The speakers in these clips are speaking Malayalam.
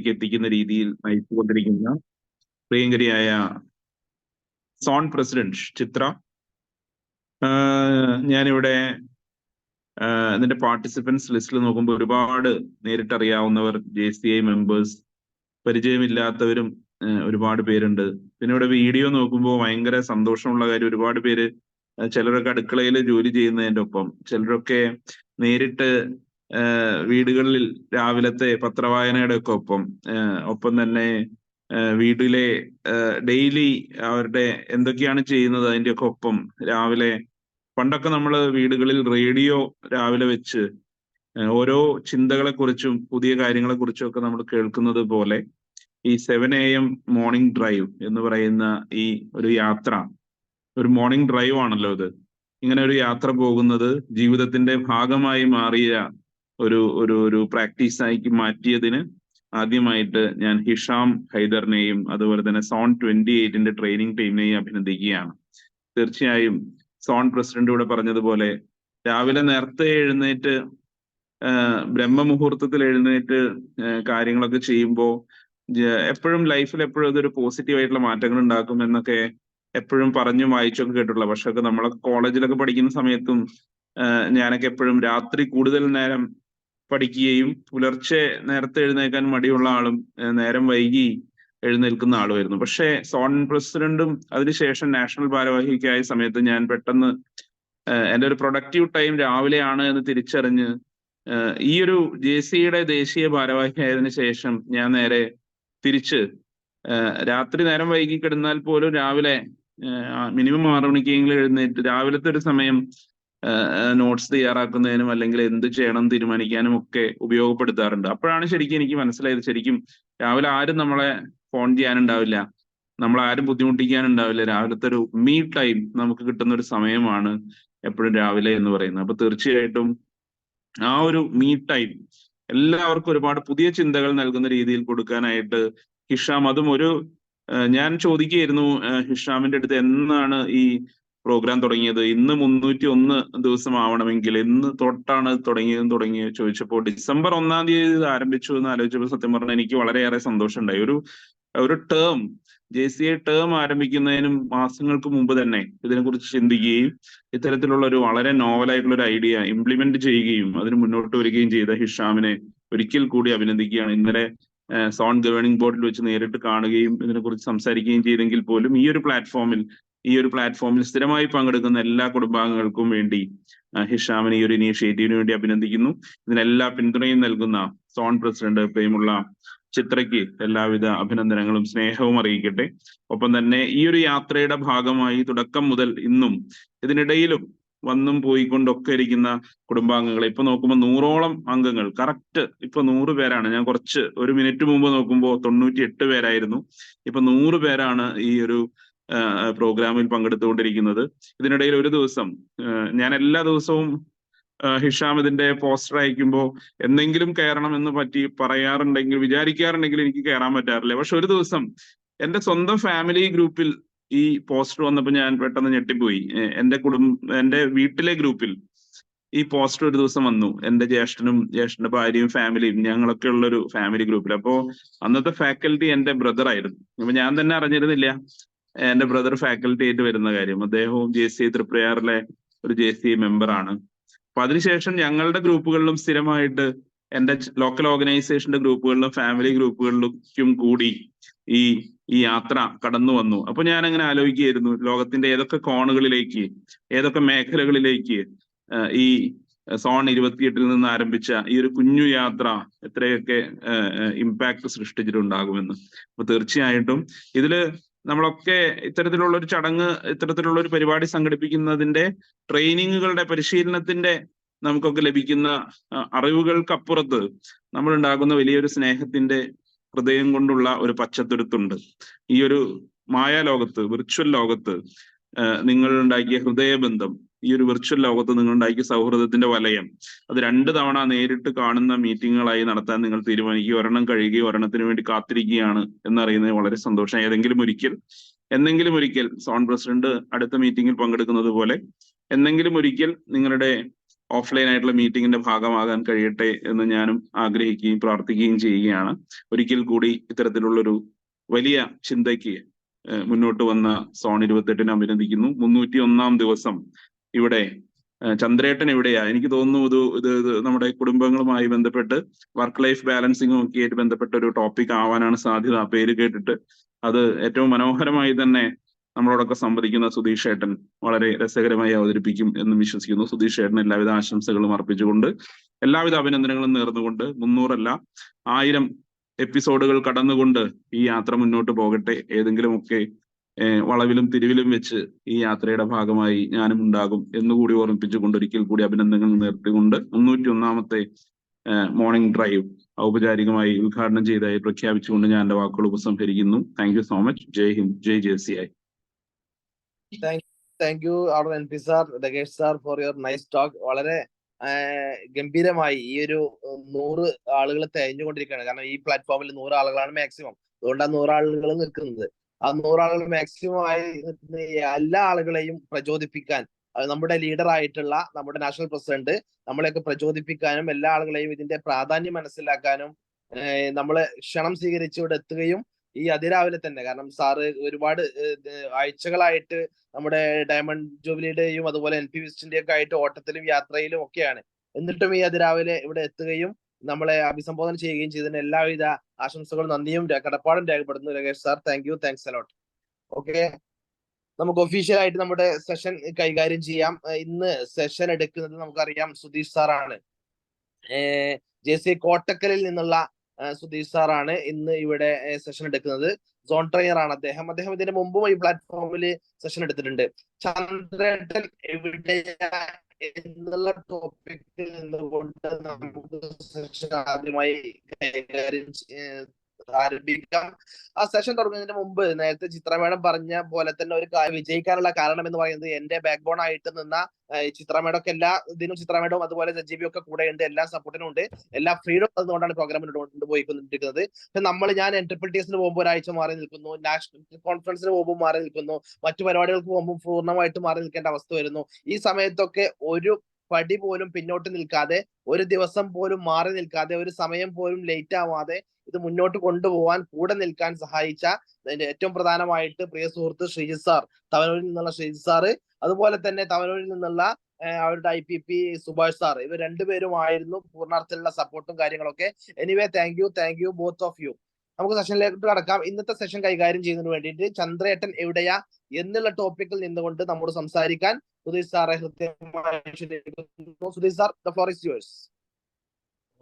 ജനങ്ങളിലേക്ക് എത്തിക്കുന്ന രീതിയിൽ നയിച്ചുകൊണ്ടിരിക്കുന്ന പ്രിയങ്കരിയായ സോൺ പ്രസിഡന്റ് ചിത്ര. ഞാനിവിടെ ഇതിന്റെ പാർട്ടിസിപ്പൻസ് ലിസ്റ്റിൽ നോക്കുമ്പോൾ ഒരുപാട് നേരിട്ടറിയാവുന്നവർ, JCI മെമ്പേഴ്സ്, പരിചയമില്ലാത്തവരും ഒരുപാട് പേരുണ്ട്. പിന്നെ ഇവിടെ വീഡിയോ നോക്കുമ്പോൾ ഭയങ്കര സന്തോഷമുള്ള കാര്യം, ഒരുപാട് പേര് ചിലരൊക്കെ അടുക്കളയിൽ ജോലി ചെയ്യുന്നതിന്റെ ഒപ്പം, ചിലരൊക്കെ നേരിട്ട് വീടുകളിൽ രാവിലത്തെ പത്രവായനയുടെ ഒക്കെ ഒപ്പം തന്നെ വീട്ടിലെ ഡെയിലി അവരുടെ എന്തൊക്കെയാണ് ചെയ്യുന്നത് അതിന്റെ ഒക്കെ ഒപ്പം രാവിലെ പണ്ടൊക്കെ നമ്മൾ വീടുകളിൽ റേഡിയോ രാവിലെ വെച്ച് ഓരോ ചിന്തകളെ കുറിച്ചും പുതിയ കാര്യങ്ങളെ കുറിച്ചും ഒക്കെ നമ്മൾ കേൾക്കുന്നത് പോലെ ഈ 7 AM മോർണിംഗ് ഡ്രൈവ് എന്ന് പറയുന്ന ഈ ഒരു യാത്ര, ഒരു മോർണിംഗ് ഡ്രൈവ് ആണല്ലോ ഇത്. ഇങ്ങനെ ഒരു യാത്ര പോകുന്നത് ജീവിതത്തിന്റെ ഭാഗമായി മാറിയ ഒരു ഒരു ഒരു പ്രാക്ടീസായി മാറ്റിയതിന് ആദ്യമായിട്ട് ഞാൻ ഹിഷാം ഹൈദറിനെയും അതുപോലെ തന്നെ സോൺ 28ന്റെ ട്രെയിനിങ് ടീമിനെയും അഭിനന്ദിക്കുകയാണ്. തീർച്ചയായും സോൺ പ്രസിഡന്റ് ഇവിടെ പറഞ്ഞതുപോലെ രാവിലെ നേരത്തെ എഴുന്നേറ്റ് ബ്രഹ്മമുഹൂർത്തത്തിൽ എഴുന്നേറ്റ് കാര്യങ്ങളൊക്കെ ചെയ്യുമ്പോൾ എപ്പോഴും ലൈഫിൽ എപ്പോഴും അതൊരു പോസിറ്റീവായിട്ടുള്ള മാറ്റങ്ങൾ ഉണ്ടാക്കും എന്നൊക്കെ എപ്പോഴും പറഞ്ഞും വായിച്ചൊക്കെ കേട്ടിട്ടുള്ള. പക്ഷെ നമ്മളൊക്കെ കോളേജിലൊക്കെ പഠിക്കുന്ന സമയത്തും ഞാനൊക്കെ എപ്പോഴും രാത്രി കൂടുതൽ നേരം പഠിക്കുകയും പുലർച്ചെ നേരത്തെ എഴുന്നേൽക്കാൻ മടിയുള്ള ആളും നേരം വൈകി എഴുന്നേൽക്കുന്ന ആളുമായിരുന്നു. പക്ഷേ സോൺ പ്രസിഡന്റും അതിനുശേഷം നാഷണൽ ഭാരവാഹിക്കായ സമയത്ത് ഞാൻ പെട്ടെന്ന് എൻ്റെ ഒരു പ്രൊഡക്റ്റീവ് ടൈം രാവിലെയാണ് എന്ന് തിരിച്ചറിഞ്ഞ് ഈ ഒരു JCIയുടെ ദേശീയ ഭാരവാഹി ആയതിനു ശേഷം ഞാൻ നേരെ തിരിച്ച് രാത്രി നേരം വൈകി കിടന്നാൽ പോലും രാവിലെ മിനിമം 6 മണിക്കെങ്കിലും എഴുന്നേറ്റ് രാവിലത്തെ ഒരു സമയം നോട്ട്സ് തയ്യാറാക്കുന്നതിനും അല്ലെങ്കിൽ എന്ത് ചെയ്യണം തീരുമാനിക്കാനും ഒക്കെ ഉപയോഗപ്പെടുത്താറുണ്ട്. അപ്പോഴാണ് ശരിക്കും എനിക്ക് മനസ്സിലായത്, ശരിക്കും രാവിലെ ആരും നമ്മളെ ഫോൺ ചെയ്യാനുണ്ടാവില്ല, നമ്മളാരും ബുദ്ധിമുട്ടിക്കാനുണ്ടാവില്ല. രാവിലത്തെ ഒരു മീ ടൈം നമുക്ക് കിട്ടുന്ന ഒരു സമയമാണ് എപ്പോഴും രാവിലെ എന്ന് പറയുന്നത്. അപ്പൊ തീർച്ചയായിട്ടും ആ ഒരു മീ ടൈം എല്ലാവർക്കും ഒരുപാട് പുതിയ ചിന്തകൾ നൽകുന്ന രീതിയിൽ കൊടുക്കാനായിട്ട് ഹിഷാം, അതും ഒരു ഞാൻ ചോദിക്കുകയായിരുന്നു ഹിഷാമിന്റെ അടുത്ത് എന്നാണ് ഈ പ്രോഗ്രാം തുടങ്ങിയത്, ഇന്ന് 301 ദിവസം ആവണമെങ്കിൽ എന്ന് തൊട്ടാണ് തുടങ്ങിയ ചോദിച്ചപ്പോൾ December 1-ാം തീയതി ആരംഭിച്ചു എന്ന് ആലോചിച്ചപ്പോൾ സത്യം പറഞ്ഞാൽ എനിക്ക് വളരെയേറെ സന്തോഷമുണ്ടായി. ഒരു ടേം JCI ടേം ആരംഭിക്കുന്നതിനും മാസങ്ങൾക്ക് മുമ്പ് തന്നെ ഇതിനെക്കുറിച്ച് ചിന്തിക്കുകയും ഇത്തരത്തിലുള്ള ഒരു വളരെ നോവലായിട്ടുള്ള ഒരു ഐഡിയ ഇംപ്ലിമെന്റ് ചെയ്യുകയും അതിന് മുന്നോട്ട് വരികയും ചെയ്ത ഹിഷാമിനെ ഒരിക്കൽ കൂടി അഭിനന്ദിക്കുകയാണ്. ഇന്നലെ സോൺ ഗവേണിംഗ് ബോർഡിൽ വെച്ച് നേരിട്ട് കാണുകയും ഇതിനെക്കുറിച്ച് സംസാരിക്കുകയും ചെയ്തെങ്കിൽ പോലും ഈ ഒരു പ്ലാറ്റ്ഫോമിൽ സ്ഥിരമായി പങ്കെടുക്കുന്ന എല്ലാ കുടുംബാംഗങ്ങൾക്കും വേണ്ടി ഹിഷാമിനെ ഈ ഒരു ഇനീഷ്യേറ്റീവിന് വേണ്ടി അഭിനന്ദിക്കുന്നു. ഇതിനെല്ലാ പിന്തുണയും നൽകുന്ന സോൺ പ്രസിഡന്റ് പ്രിയമുള്ള ചിത്രയ്ക്ക് എല്ലാവിധ അഭിനന്ദനങ്ങളും സ്നേഹവും അറിയിക്കട്ടെ. ഒപ്പം തന്നെ ഈ ഒരു യാത്രയുടെ ഭാഗമായി തുടക്കം മുതൽ ഇന്നും ഇതിനിടയിലും വന്നും പോയിക്കൊണ്ടൊക്കെ ഇരിക്കുന്ന കുടുംബാംഗങ്ങളെ ഇപ്പൊ നോക്കുമ്പോൾ 100ഓളം അംഗങ്ങൾ, കറക്റ്റ് ഇപ്പൊ 100 പേരാണ്. ഞാൻ ഒരു മിനിറ്റ് മുമ്പ് നോക്കുമ്പോൾ 98 പേരായിരുന്നു. ഇപ്പൊ 100 പേരാണ് ഈ ഒരു പ്രോഗ്രാമിൽ പങ്കെടുത്തുകൊണ്ടിരിക്കുന്നത്. ഇതിനിടയിൽ ഒരു ദിവസം ഞാൻ എല്ലാ ദിവസവും ഹിഷാം ഇതിന്റെ പോസ്റ്റർ അയക്കുമ്പോൾ എന്തെങ്കിലും കയറണം എന്ന് വിചാരിക്കാറുണ്ടെങ്കിൽ എനിക്ക് കയറാൻ പറ്റാറില്ല. പക്ഷെ ഒരു ദിവസം എന്റെ സ്വന്തം ഫാമിലി ഗ്രൂപ്പിൽ ഈ പോസ്റ്റർ വന്നപ്പോൾ ഞാൻ പെട്ടെന്ന് ഞെട്ടിപ്പോയി. എന്റെ വീട്ടിലെ ഗ്രൂപ്പിൽ ഈ പോസ്റ്റർ ഒരു ദിവസം വന്നു. എന്റെ ജ്യേഷ്ഠന്റെ ഭാര്യയും ഫാമിലിയും ഞങ്ങളൊക്കെ ഉള്ള ഒരു ഫാമിലി ഗ്രൂപ്പിൽ. അപ്പോ അന്നത്തെ ഫാക്കൽറ്റി എന്റെ ബ്രദർ ആയിരുന്നു. അപ്പൊ ഞാൻ തന്നെ അറിഞ്ഞിരുന്നില്ല എന്റെ ബ്രദർ ഫാക്കൽറ്റി ആയിട്ട് വരുന്ന കാര്യം. അദ്ദേഹവും JCI തൃപ്രയാറിലെ ഒരു JCI മെമ്പറാണ്. അപ്പൊ അതിനുശേഷം ഞങ്ങളുടെ ഗ്രൂപ്പുകളിലും സ്ഥിരമായിട്ട് എന്റെ ലോക്കൽ ഓർഗനൈസേഷന്റെ ഗ്രൂപ്പുകളിലും ഫാമിലി ഗ്രൂപ്പുകളിലും കൂടി ഈ യാത്ര കടന്നു വന്നു. അപ്പൊ ഞാൻ അങ്ങനെ ആലോചിക്കുകയായിരുന്നു, ലോകത്തിന്റെ ഏതൊക്കെ കോണുകളിലേക്ക്, ഏതൊക്കെ മേഖലകളിലേക്ക് ഈ സോൺ 28 നിന്ന് ആരംഭിച്ച ഈ ഒരു കുഞ്ഞു യാത്ര എത്രയൊക്കെ ഇമ്പാക്ട് സൃഷ്ടിച്ചിട്ടുണ്ടാകുമെന്ന്. അപ്പൊ തീർച്ചയായിട്ടും ഇതില് നമ്മളൊക്കെ ഇത്തരത്തിലുള്ള ഒരു ചടങ്ങ്, ഇത്തരത്തിലുള്ള ഒരു പരിപാടി സംഘടിപ്പിക്കുന്നതിന്റെ ട്രെയിനിങ്ങുകളുടെ പരിശീലനത്തിന്റെ നമുക്കൊക്കെ ലഭിക്കുന്ന അറിവുകൾക്കപ്പുറത്ത് നമ്മൾ ഉണ്ടാകുന്ന വലിയൊരു സ്നേഹത്തിന്റെ ഹൃദയം കൊണ്ടുള്ള ഒരു പച്ചത്തുരുത്തുണ്ട്. ഈ ഒരു മായാലോകത്ത്, വിർച്വൽ ലോകത്ത് നിങ്ങൾ ഉണ്ടാക്കിയ ഹൃദയബന്ധം, ഈ ഒരു വിർച്വൽ ലോകത്ത് നിങ്ങൾ ഉണ്ടാക്കിയ സൗഹൃദത്തിന്റെ വലയം, അത് 2 തവണ നേരിട്ട് കാണുന്ന മീറ്റിങ്ങുകളായി നടത്താൻ നിങ്ങൾ തീരുമാനിക്കുക. ഒരെണ്ണം കഴിയുകയും ഒരെണ്ണത്തിന് വേണ്ടി കാത്തിരിക്കുകയാണ് എന്നറിയുന്നത് വളരെ സന്തോഷം. എന്നെങ്കിലും ഒരിക്കൽ സോൺ പ്രസിഡന്റ് അടുത്ത മീറ്റിംഗിൽ പങ്കെടുക്കുന്നത് പോലെ എന്നെങ്കിലും ഒരിക്കൽ നിങ്ങളുടെ ഓഫ്ലൈൻ ആയിട്ടുള്ള മീറ്റിംഗിന്റെ ഭാഗമാകാൻ കഴിയട്ടെ എന്ന് ഞാനും ആഗ്രഹിക്കുകയും പ്രാർത്ഥിക്കുകയും ചെയ്യുകയാണ്. ഒരിക്കൽ കൂടി ഇത്തരത്തിലുള്ളൊരു വലിയ ചിന്തയ്ക്ക് മുന്നോട്ട് വന്ന സോൺ 28 അഭിനന്ദിക്കുന്നു. 301 ദിവസം ഇവിടെ ചന്ദ്രേട്ടൻ എവിടെയാ? എനിക്ക് തോന്നുന്നു ഇത് നമ്മുടെ കുടുംബങ്ങളുമായി ബന്ധപ്പെട്ട് വർക്ക് ലൈഫ് ബാലൻസിങ്ങും ഒക്കെ ആയിട്ട് ബന്ധപ്പെട്ട ഒരു ടോപ്പിക് ആവാനാണ് സാധ്യത. ആ പേര് കേട്ടിട്ട് അത് ഏറ്റവും മനോഹരമായി തന്നെ നമ്മളോടൊക്കെ സംവദിക്കുന്ന സുധീഷ് ഏട്ടൻ വളരെ രസകരമായി അവതരിപ്പിക്കും എന്ന് വിശ്വസിക്കുന്നു. സുധീഷ് ഏട്ടൻ എല്ലാവിധ ആശംസകളും അർപ്പിച്ചുകൊണ്ട് എല്ലാവിധ അഭിനന്ദനങ്ങളും നേർന്നുകൊണ്ട് 300 അല്ല 1000 എപ്പിസോഡുകൾ കടന്നുകൊണ്ട് ഈ യാത്ര മുന്നോട്ട് പോകട്ടെ. ഏതെങ്കിലുമൊക്കെ വളവിലും തിരിവിലും വെച്ച് ഈ യാത്രയുടെ ഭാഗമായി ഞാനും ഉണ്ടാകും എന്നുകൂടി ഓർമ്മിപ്പിച്ചുകൊണ്ട് ഒരിക്കൽ കൂടി അഭിനന്ദനങ്ങൾ നേർത്തിക്കൊണ്ട് 301 മോർണിംഗ് ഡ്രൈവ് ഔപചാരികമായി ഉദ്ഘാടനം ചെയ്തതായി പ്രഖ്യാപിച്ചുകൊണ്ട് ഞാൻ എന്റെ വാക്കുകൾ ഉപസംഹരിക്കുന്നു. Thank you so much. Jai Hind, Jai JCI. Thank you NP sir, Rakesh sir for your nice talk. വളരെ ഗംഭീരമായി ഈ ഒരു 100 ആളുകൾ തികഞ്ഞുകൊണ്ടിരിക്കുകയാണ്. കാരണം ഈ പ്ലാറ്റ്ഫോമിൽ 100 ആളുകളാണ് മാക്സിമം. അതുകൊണ്ടാണ് 100 ആളുകൾ നിൽക്കുന്നത്. ആ 100 ആളുകൾ മാക്സിമം ആയി എല്ലാ ആളുകളെയും പ്രചോദിപ്പിക്കാൻ, നമ്മുടെ ലീഡർ ആയിട്ടുള്ള നമ്മുടെ നാഷണൽ പ്രസിഡന്റ് നമ്മളെയൊക്കെ പ്രചോദിപ്പിക്കാനും എല്ലാ ആളുകളെയും ഇതിന്റെ പ്രാധാന്യം മനസ്സിലാക്കാനും നമ്മളെ ക്ഷണം സ്വീകരിച്ച് ഇവിടെ എത്തുകയും ഈ അതിരാവിലെ തന്നെ, കാരണം സാറ് ഒരുപാട് ആഴ്ചകളായിട്ട് നമ്മുടെ ഡയമണ്ട് ജൂബിലിയുടെയും അതുപോലെ NP വിസ്റ്റിന്റെ ഒക്കെ ആയിട്ട് ഓട്ടത്തിലും യാത്രയിലും ഒക്കെയാണ്. എന്നിട്ടും ഈ അതിരാവിലെ ഇവിടെ എത്തുകയും നമ്മളെ അഭിസംബോധന ചെയ്യുകയും ചെയ്തതിന് എല്ലാവിധ ആശംസകളും നന്ദിയും കടപ്പാടും രേഖപ്പെടുന്നു Rakesh sir. Thank you, thanks a lot. Okay, നമുക്ക് ഒഫീഷ്യൽ ആയിട്ട് നമ്മുടെ സെഷൻ കൈകാര്യം ചെയ്യാം. ഇന്ന് സെഷൻ എടുക്കുന്നത് നമുക്കറിയാം സുധീഷ് സാറാണ്. JCI കോട്ടക്കലിൽ നിന്നുള്ള സുധീഷ് സാറാണ് ഇന്ന് ഇവിടെ സെഷൻ എടുക്കുന്നത്. സോൺ ട്രെയിനർ ആണ് അദ്ദേഹം. ഇതിന് മുമ്പും ഈ പ്ലാറ്റ്ഫോമിൽ സെഷൻ എടുത്തിട്ടുണ്ട്. ചന്ദ്രേട്ടൻ എവിടെയാ എന്നുള്ള ടോപ്പിക്കിൽ നിന്നുകൊണ്ട് നമുക്ക് സെഷൻ ആദ്യമായി കൈകാര്യം ആരംഭിക്കാം. ആ സെഷൻ തുടങ്ങുന്നതിന് മുമ്പ് നേരത്തെ ചിത്ര മേഡം പറഞ്ഞ പോലെ തന്നെ ഒരു കാര്യം, വിജയിക്കാനുള്ള കാരണം എന്ന് പറയുന്നത് എന്റെ ബാക്ക് ബോൺ ആയിട്ട് നിന്ന ചിത്ര മേഡം ഒക്കെ എല്ലാ ഇതിനും, ചിത്ര മേഡവും അതുപോലെ ZGB ഒക്കെ കൂടെ ഉണ്ട്, എല്ലാ സപ്പോർട്ടിനും ഉണ്ട്, എല്ലാ ഫ്രീഡം അതുകൊണ്ടാണ് പ്രോഗ്രാം മുന്നോട്ട് പോയിക്കൊണ്ടിരിക്കുന്നത്. ഞാൻ NTPTSന് പോകുമ്പോൾ ഒരാഴ്ച മാറി നിൽക്കുന്നു, നാഷണൽ കോൺഫറൻസിന് പോകുമ്പോൾ മാറി നിൽക്കുന്നു, മറ്റു പരിപാടികൾക്ക് പോകുമ്പോൾ പൂർണ്ണമായിട്ട് മാറി നിൽക്കേണ്ട അവസ്ഥ വരുന്നു. ഈ സമയത്തൊക്കെ ഒരു പടി പോലും പിന്നോട്ട് നിൽക്കാതെ, ഒരു ദിവസം പോലും മാറി നിൽക്കാതെ, ഒരു സമയം പോലും ലേറ്റ് ആവാതെ ഇത് മുന്നോട്ട് കൊണ്ടുപോകാൻ കൂടെ നിൽക്കാൻ സഹായിച്ച ഏറ്റവും പ്രധാനമായിട്ട് പ്രിയ സുഹൃത്ത് ശ്രീജിത്ത് സാർ, തവനൂരിൽ നിന്നുള്ള ശ്രീജിത്ത് സാറ്, അതുപോലെ തന്നെ തവനൂരിൽ നിന്നുള്ള അവരുടെ IPP സുഭാഷ് സാർ, ഇവർ രണ്ടുപേരുമായിരുന്നു പൂർണ്ണാർത്ഥത്തിലുള്ള സപ്പോർട്ടും കാര്യങ്ങളൊക്കെ. Anyway thank you both of you. നമുക്ക് സെഷനിലേക്ക് കടക്കാം. ഇന്നത്തെ സെഷൻ കൈകാര്യം ചെയ്യുന്നതിന് വേണ്ടിയിട്ട് ചന്ദ്രേട്ടൻ എവിടെയാ എന്നുള്ള ടോപ്പിക്കിൽ നിന്നുകൊണ്ട് നമ്മോട് സംസാരിക്കാൻ സുധീഷ് സാറെ ഹൃദ്യമായി ക്ഷണിക്കുന്നു. Sudheesh sir, the floor is yours.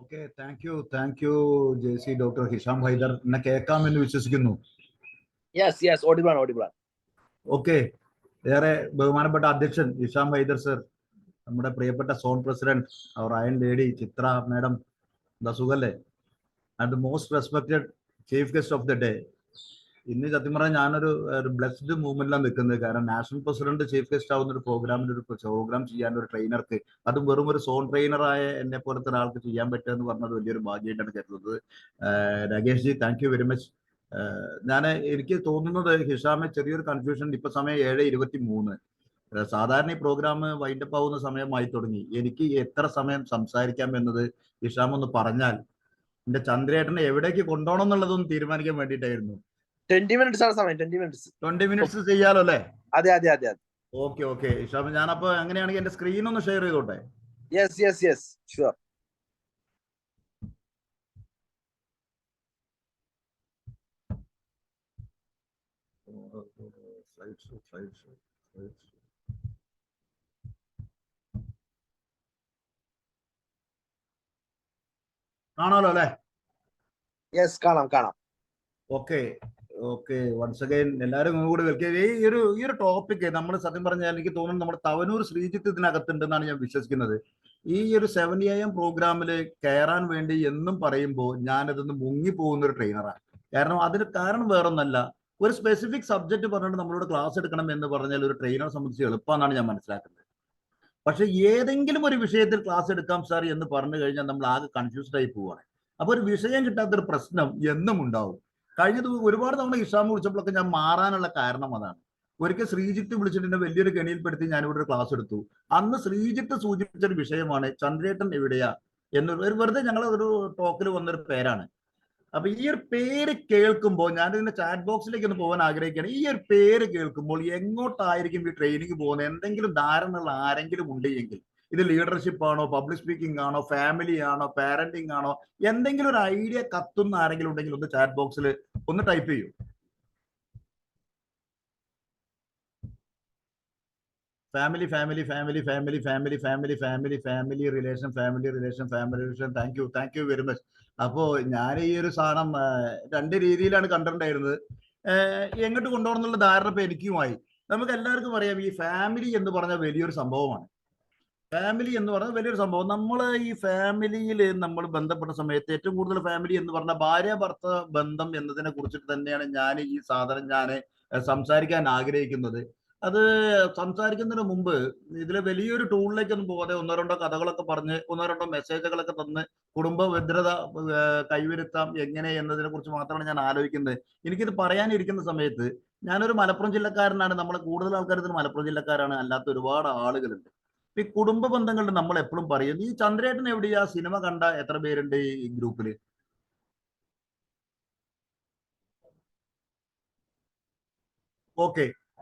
Okay, thank you JC doctor Hisham Haider. എന്നെ കേൾക്കാമെന്ന് വിശ്വസിക്കുന്നു. Yes, audible. ഓക്കെ, ഏറെ ബഹുമാനപ്പെട്ട അധ്യക്ഷൻ ഹിഷാം ഹൈദർ സർ, നമ്മുടെ പ്രിയപ്പെട്ട സോൺ പ്രസിഡന്റ് അവർ അയൺ ലേഡി ചിത്ര മാഡം, സുഖല്ലേ? And the most respected chief guest of the day. ഇന്ന് സത്യം പറഞ്ഞാൽ ഞാനൊരു ബ്ലെസ്ഡ് മൂവ്മെന്റിലാണ് നിൽക്കുന്നത്. കാരണം നാഷണൽ പ്രസിഡന്റ് ചീഫ് ഗസ്റ്റ് ആവുന്ന ഒരു പ്രോഗ്രാം ചെയ്യാൻ ഒരു ട്രെയിനർക്ക്, അതും വെറും ഒരു സോൺ ട്രെയിനറായ എന്നെ പോലത്തെ ഒരാൾക്ക് ചെയ്യാൻ പറ്റുക എന്ന് പറഞ്ഞത് വലിയൊരു ഭാഗ്യമായിട്ടാണ് കരുതുന്നത്. Rakesh G, thank you very much. എനിക്ക് തോന്നുന്നത് ഹിഷാമെ ചെറിയൊരു കൺഫ്യൂഷൻ. ഇപ്പൊ സമയം 7:23. സാധാരണ ഈ പ്രോഗ്രാം വൈൻഡപ്പ് ആവുന്ന സമയമായി തുടങ്ങി. എനിക്ക് എത്ര സമയം സംസാരിക്കാം എന്നത് ഹിഷാം ഒന്ന് പറഞ്ഞാൽ എന്റെ ചന്ദ്രേട്ടനെ എവിടേക്ക് കൊണ്ടുപോകണം എന്നുള്ളതൊന്ന് തീരുമാനിക്കാൻ വേണ്ടിയിട്ടായിരുന്നു. 20 minutes ആണ് സമയം. 20 minutes ചെയ്യാലോ അല്ലേ? അതെ. ഓക്കെ ഹിഷാം, ഞാനപ്പോ അങ്ങനെയാണെങ്കിൽ എന്റെ സ്ക്രീൻ ഒന്ന് ഷെയർ ചെയ്തോട്ടെ? Yes sure. കാണാലോ അല്ലേ? യെസ്, കാണാം. ഓക്കെ, വൺസ് അഗൈൻ എല്ലാവരും കൂടി വെൽക്കം. ഈ ഒരു ടോപ്പിക് നമ്മൾ സത്യം പറഞ്ഞാൽ എനിക്ക് തോന്നുന്നു നമ്മുടെ തവനൂർ ശ്രീജിത്ത് ഇതിനകത്തുണ്ടെന്നാണ് ഞാൻ വിശ്വസിക്കുന്നത്. ഈ ഒരു 7 AM പ്രോഗ്രാമിൽ കയറാൻ വേണ്ടി എന്നും പറയുമ്പോൾ ഞാനതൊന്ന് മുങ്ങിപ്പോകുന്ന ഒരു ട്രെയിനറാണ്. കാരണം വേറൊന്നല്ല, ഒരു സ്പെസിഫിക് സബ്ജക്ട് പറഞ്ഞിട്ട് നമ്മളോട് ക്ലാസ് എടുക്കണം എന്ന് പറഞ്ഞാൽ ഒരു ട്രെയിനറെ സംബന്ധിച്ച് എളുപ്പമെന്നാണ് ഞാൻ മനസ്സിലാക്കുന്നത്. പക്ഷെ ഏതെങ്കിലും ഒരു വിഷയത്തിൽ ക്ലാസ് എടുക്കാം സാർ എന്ന് പറഞ്ഞു കഴിഞ്ഞാൽ നമ്മൾ ആകെ കൺഫ്യൂസ്ഡ് ആയി പോവുകയാണ്. അപ്പൊ ഒരു വിഷയം കിട്ടാത്തൊരു പ്രശ്നം എന്നും ഉണ്ടാവും. ഒരുപാട് തവണ ഹിഷാം വിളിച്ചപ്പോഴൊക്കെ ഞാൻ മാറാനുള്ള കാരണം അതാണ്. ഒരിക്കൽ ശ്രീജിത്ത് വിളിച്ചിട്ട് എന്നെ വലിയൊരു കെണിയിൽപ്പെടുത്തി ഞാനിവിടെ ഒരു ക്ലാസ് എടുത്തു. അന്ന് ശ്രീജിത്ത് സൂചിപ്പിച്ചൊരു വിഷയമാണ് ചന്ദ്രേട്ടൻ എവിടെയാ എന്നൊരു വെറുതെ ഞങ്ങൾ ഒരു ടോക്കിൽ വന്നൊരു പേരാണ്. അപ്പൊ ഈ ഒരു പേര് കേൾക്കുമ്പോൾ ഞാൻ ഇതിന്റെ ചാറ്റ് ബോക്സിലേക്ക് ഒന്ന് പോകാൻ ആഗ്രഹിക്കുകയാണ്. ഈ ഒരു പേര് കേൾക്കുമ്പോൾ എങ്ങോട്ടായിരിക്കും ഈ ട്രെയിനിങ് പോകുന്നത്? എന്തെങ്കിലും ധാരണയുള്ള ആരെങ്കിലും ഉണ്ടെങ്കിൽ ഇത് ലീഡർഷിപ്പ് ആണോ, പബ്ലിക് സ്പീക്കിംഗ് ആണോ, ഫാമിലി ആണോ, പാരന്റിങ് ആണോ, എന്തെങ്കിലും ഒരു ഐഡിയ കത്തുന്ന ആരെങ്കിലും ഉണ്ടെങ്കിൽ ഒന്ന് ചാറ്റ് ബോക്സിൽ ഒന്ന് ടൈപ്പ് ചെയ്യൂ. Family family family family family family family family relation family relation family relation. Thank you very much. അപ്പോ ഞാൻ ഈ ഒരു സാധനം രണ്ട് രീതിയിലാണ് കണ്ടിട്ടുണ്ടായിരുന്നത്. എങ്ങോട്ട് കൊണ്ടുപോകണം എന്നുള്ള ധാരണ ഇപ്പൊ എനിക്കുമായി. നമുക്ക് എല്ലാവർക്കും അറിയാം ഈ ഫാമിലി എന്ന് പറഞ്ഞ വലിയൊരു സംഭവമാണ്. ഫാമിലി എന്ന് പറഞ്ഞ വലിയൊരു സംഭവം. നമ്മൾ ഈ ഫാമിലിയിൽ നമ്മൾ ബന്ധപ്പെട്ട സമയത്ത് ഏറ്റവും കൂടുതൽ ഫാമിലി എന്ന് പറഞ്ഞ ഭാര്യ ഭർത്ത ബന്ധം എന്നതിനെ കുറിച്ചിട്ട് തന്നെയാണ് ഞാൻ ഈ സാധനം സംസാരിക്കാൻ ആഗ്രഹിക്കുന്നത്. അത് സംസാരിക്കുന്നതിന് മുമ്പ് ഇതിലെ വലിയൊരു ടൂളിലേക്കൊന്നും പോകാതെ ഒന്നോ രണ്ടോ കഥകളൊക്കെ പറഞ്ഞ് ഒന്നോ രണ്ടോ മെസ്സേജുകളൊക്കെ തന്ന് കുടുംബ ഭദ്രത കൈവരുത്താം എങ്ങനെ എന്നതിനെ കുറിച്ച് മാത്രമാണ് ഞാൻ ആലോചിക്കുന്നത്. എനിക്കിത് പറയാനിരിക്കുന്ന സമയത്ത് ഞാനൊരു മലപ്പുറം ജില്ലക്കാരനാണ്. നമ്മളെ കൂടുതൽ ആൾക്കാർ ഇതിന് മലപ്പുറം ജില്ലക്കാരാണ്, അല്ലാത്ത ഒരുപാട് ആളുകളുണ്ട്. ഈ കുടുംബ ബന്ധങ്ങളിൽ നമ്മൾ എപ്പോഴും പറയും, ഈ ചന്ദ്രേട്ടൻ എവിടെയാ സിനിമ കണ്ട എത്ര പേരുണ്ട് ഈ ഗ്രൂപ്പില്?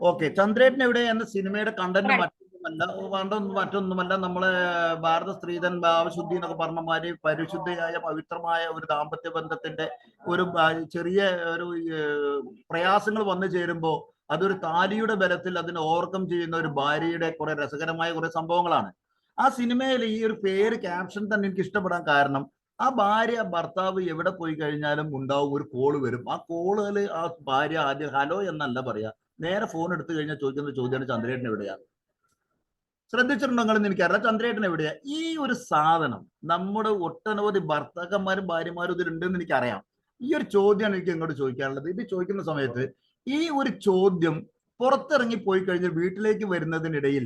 ഓക്കെ ചന്ദ്രേട്ടൻ എവിടെ എന്ന സിനിമയുടെ കണ്ടന്റ് മറ്റൊന്നുമല്ല നമ്മളെ ഭാരത സ്ത്രീധൻ ഭാവശുദ്ധി എന്നൊക്കെ പറഞ്ഞ മാതിരി പരിശുദ്ധയായ പവിത്രമായ ഒരു ദാമ്പത്യ ബന്ധത്തിന്റെ ഒരു ചെറിയ ഒരു പ്രയാസങ്ങൾ വന്നു ചേരുമ്പോ അതൊരു താലിയുടെ ബലത്തിൽ അതിനെ ഓവർകം ചെയ്യുന്ന ഒരു ഭാര്യയുടെ കുറെ രസകരമായ കുറെ സംഭവങ്ങളാണ്. ആ സിനിമയിൽ ഈ ഒരു പേര് ക്യാപ്ഷൻ തന്നെ എനിക്ക് ഇഷ്ടപ്പെടാൻ കാരണം, ആ ഭാര്യ ഭർത്താവ് എവിടെ പോയി കഴിഞ്ഞാലും ഉണ്ടാവും ഒരു കോള് വരും. ആ കോളുകൾ ആ ഭാര്യ ആദ്യം ഹലോ എന്നല്ല പറയാ, നേരെ ഫോൺ എടുത്തു കഴിഞ്ഞാൽ ചോദിക്കുന്ന ചോദ്യമാണ് ചന്ദ്രേട്ടൻ എവിടെയാണ്. ശ്രദ്ധിച്ചിട്ടുണ്ടെങ്കിൽ എനിക്കറിയാം ചന്ദ്രേട്ടൻ എവിടെയാ. ഈ ഒരു സാധനം നമ്മുടെ ഒട്ടനവധി ഭർത്താക്കന്മാരും ഭാര്യമാരും ഇതിലുണ്ടെന്ന് എനിക്കറിയാം. ഈ ഒരു ചോദ്യമാണ് എനിക്ക് ഇങ്ങോട്ട് ചോദിക്കാനുള്ളത്. ഇത് ചോദിക്കുന്ന സമയത്ത് ഈ ഒരു ചോദ്യം പുറത്തിറങ്ങി പോയി കഴിഞ്ഞ് വീട്ടിലേക്ക് വരുന്നതിനിടയിൽ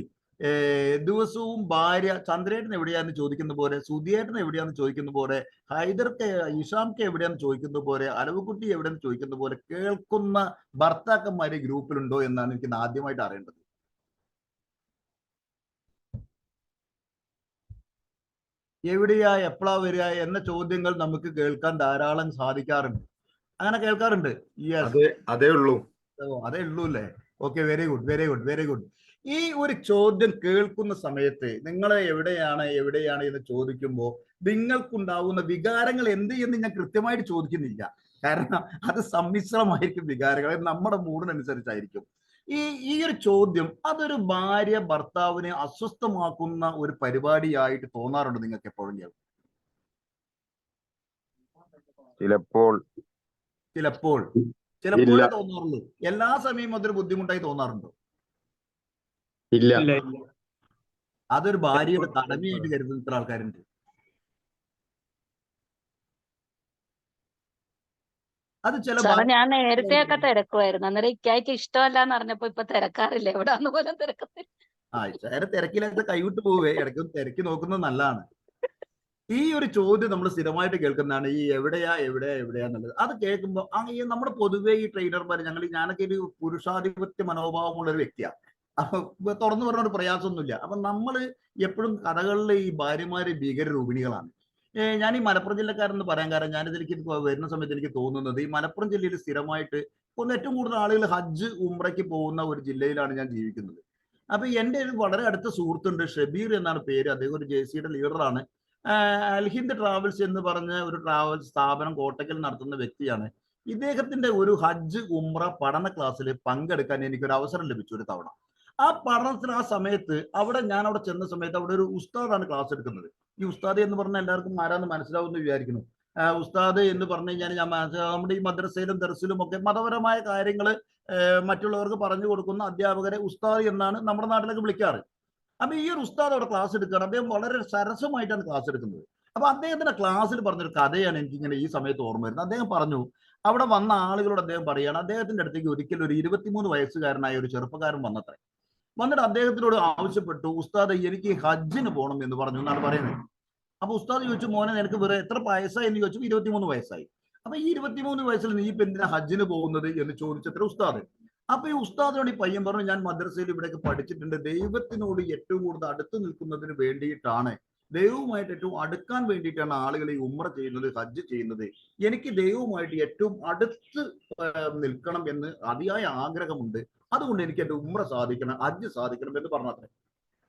ദിവസവും ഭാര്യ ചന്ദ്രേട്ടൻ എവിടെയാന്ന് ചോദിക്കുന്ന പോലെ, സുധിയേട്ടൻ എവിടെയാന്ന് ചോദിക്കുന്ന പോലെ, ഹൈദർക്ക് ഇഷാംക്ക് എവിടെയാന്ന് ചോദിക്കുന്ന പോലെ, അലവുകുട്ടി എവിടെയെന്ന് ചോദിക്കുന്ന പോലെ കേൾക്കുന്ന ഭർത്താക്കന്മാര് ഗ്രൂപ്പിലുണ്ടോ എന്നാണ് എനിക്ക് ആദ്യമായിട്ട് അറിയേണ്ടത്. എവിടെയാ എപ്പോഴാ വരിക എന്ന ചോദ്യങ്ങൾ നമുക്ക് കേൾക്കാൻ ധാരാളം സാധിക്കാറുണ്ട്. അങ്ങനെ കേൾക്കാറുണ്ട്. അതേ ഉള്ളൂ അല്ലേ? Okay, very good. ഈ ഒരു ചോദ്യം കേൾക്കുന്ന സമയത്ത് നിങ്ങൾ എവിടെയാണ് എന്ന് ചോദിക്കുമ്പോൾ നിങ്ങൾക്കുണ്ടാവുന്ന വികാരങ്ങൾ എന്ത് എന്ന് ഞാൻ കൃത്യമായിട്ട് ചോദിക്കുന്നില്ല. കാരണം അത് സമ്മിശ്രമായിരിക്കും വികാരങ്ങൾ, നമ്മുടെ മൂഡിനനുസരിച്ചായിരിക്കും. ഈ ഒരു ചോദ്യം അതൊരു ഭാര്യ ഭർത്താവിനെ അസ്വസ്ഥമാക്കുന്ന ഒരു പരിപാടിയായിട്ട് തോന്നാറുണ്ട് നിങ്ങൾക്ക് എപ്പോഴെങ്കിലും? ചിലപ്പോഴേ തോന്നാറുള്ളൂ. എല്ലാ സമയവും അതൊരു ബുദ്ധിമുട്ടായി തോന്നാറുണ്ടോ? ഇല്ല. അതൊരു ഭാര്യയുടെ കടമയായിട്ട് കരുതുന്ന ഇത്ര ആൾക്കാരുണ്ട്. അത് ഞാൻ നേരത്തെയൊക്കെ തിരക്കുമായിരുന്നു. അന്നേരം ഇക്കായ്ക്ക് ഇഷ്ടമല്ലാന്ന് അറിഞ്ഞപ്പോ ഇപ്പൊ തിരക്കാറില്ല, എവിടാന്ന് പോലും തിരക്കത്തില്ല. തിരക്കിലൊക്കെ കൈവിട്ട് പോവേ, ഇടയ്ക്ക് തിരക്കി നോക്കുന്നത് നല്ലതാണ്. ഈ ഒരു ചോദ്യം നമ്മൾ സ്ഥിരമായിട്ട് കേൾക്കുന്നതാണ്, ഈ എവിടെയാന്നുള്ളത്. അത് കേൾക്കുമ്പോൾ നമ്മുടെ പൊതുവേ ഈ ട്രെയിനർമാർ ഞാനൊക്കെ ഒരു പുരുഷാധിപത്യ മനോഭാവമുള്ള ഒരു വ്യക്തിയാണ്. അപ്പൊ തുറന്നു പറഞ്ഞ ഒരു പ്രയാസമൊന്നുമില്ല. അപ്പൊ നമ്മൾ എപ്പോഴും കഥകളിലെ ഈ ഭാര്യമാര് ഭീകരരൂപിണികളാണ്. ഞാൻ ഈ മലപ്പുറം ജില്ലക്കാരെന്ന് പറയാൻ കാരണം ഞാനിതിലേക്ക് വരുന്ന സമയത്ത് എനിക്ക് തോന്നുന്നത് ഈ മലപ്പുറം ജില്ലയിൽ സ്ഥിരമായിട്ട് ഏറ്റവും കൂടുതൽ ആളുകൾ ഹജ്ജ് ഉംറയ്ക്ക് പോകുന്ന ഒരു ജില്ലയിലാണ് ഞാൻ ജീവിക്കുന്നത്. അപ്പൊ എൻ്റെ ഒരു വളരെ അടുത്ത സുഹൃത്തുണ്ട്, ഷബീർ എന്നാണ് പേര്. അദ്ദേഹം ഒരു JCയുടെ ലീഡറാണ്. അൽഹിന്ദ് ട്രാവൽസ് എന്ന് പറഞ്ഞ ഒരു ട്രാവൽ സ്ഥാപനം കോട്ടക്കൽ നടത്തുന്ന വ്യക്തിയാണ്. ഇദ്ദേഹത്തിന്റെ ഒരു ഹജ്ജ് ഉംറ പഠന ക്ലാസ്സിൽ പങ്കെടുക്കാൻ എനിക്കൊരു അവസരം ലഭിച്ചു ഒരു തവണ. ആ പഠനത്തിന് ആ സമയത്ത് ഞാൻ അവിടെ ചെന്ന സമയത്ത് അവിടെ ഒരു ഉസ്താദാണ് ക്ലാസ് എടുക്കുന്നത്. ഈ ഉസ്താദ് എന്ന് പറഞ്ഞാൽ എല്ലാവർക്കും ആരാന്ന് മനസ്സിലാവുമെന്ന് വിചാരിക്കുന്നു. ഉസ്താദ് എന്ന് പറഞ്ഞു കഴിഞ്ഞാൽ നമ്മുടെ ഈ മദ്രസയിലും ദർസിലും ഒക്കെ മതപരമായ കാര്യങ്ങൾ മറ്റുള്ളവർക്ക് പറഞ്ഞു കൊടുക്കുന്ന അധ്യാപകരെ ഉസ്താദ് എന്നാണ് നമ്മുടെ നാട്ടിലൊക്കെ വിളിക്കാറ്. അപ്പൊ ഈ ഒരു ഉസ്താദ് അവിടെ ക്ലാസ് എടുക്കുകയാണ്. അദ്ദേഹം വളരെ സരസമായിട്ടാണ് ക്ലാസ് എടുക്കുന്നത്. അപ്പൊ അദ്ദേഹത്തിന്റെ ക്ലാസ്സിൽ പറഞ്ഞൊരു കഥയാണ് എനിക്കിങ്ങനെ ഈ സമയത്ത് ഓർമ്മ വരുന്നത്. അദ്ദേഹം പറഞ്ഞു, അവിടെ വന്ന ആളുകളോട് അദ്ദേഹം പറയുകയാണ്, അദ്ദേഹത്തിന്റെ അടുത്തേക്ക് ഒരിക്കൽ ഒരു 23 വയസ്സുകാരനായ ഒരു ചെറുപ്പക്കാരൻ വന്നിട്ട് അദ്ദേഹത്തിനോട് ആവശ്യപ്പെട്ടു, ഉസ്താദ് എനിക്ക് ഹജ്ജിന് പോകണം എന്ന് പറഞ്ഞു എന്നാണ് പറയുന്നത്. അപ്പൊ ഉസ്താദ് ചോദിച്ചു, മോനെ നിനക്ക് വേറെ എത്ര വയസ്സായി എന്ന് ചോദിച്ചു. 23 വയസ്സായി. അപ്പൊ ഈ 23 വയസ്സിൽ നീ ഇപ്പൊ എന്തിനാ ഹജ്ജിന് പോകുന്നത് എന്ന് ചോദിച്ചത്ര ഉസ്താദ്. അപ്പൊ ഈ ഉസ്താദിനോട് ഈ പയ്യൻ പറഞ്ഞു, ഞാൻ മദ്രസയിൽ ഇവിടെയൊക്കെ പഠിച്ചിട്ടുണ്ട്, ദൈവത്തിനോട് ഏറ്റവും കൂടുതൽ അടുത്ത് നിൽക്കുന്നതിന് വേണ്ടിയിട്ടാണ്, ദൈവവുമായിട്ട് ഏറ്റവും അടുക്കാൻ വേണ്ടിയിട്ടാണ് ആളുകൾ ഈ ഉംറ ചെയ്യുന്നത്, ഹജ്ജ് ചെയ്യുന്നത്. എനിക്ക് ദൈവവുമായിട്ട് ഏറ്റവും അടുത്ത് നിൽക്കണം എന്ന് അതിയായ ആഗ്രഹമുണ്ട്. അതുകൊണ്ട് എനിക്ക് എന്റെ ഉംറ സാധിക്കണം, ഹജ്ജ് സാധിക്കണം എന്ന് പറഞ്ഞത്രേ.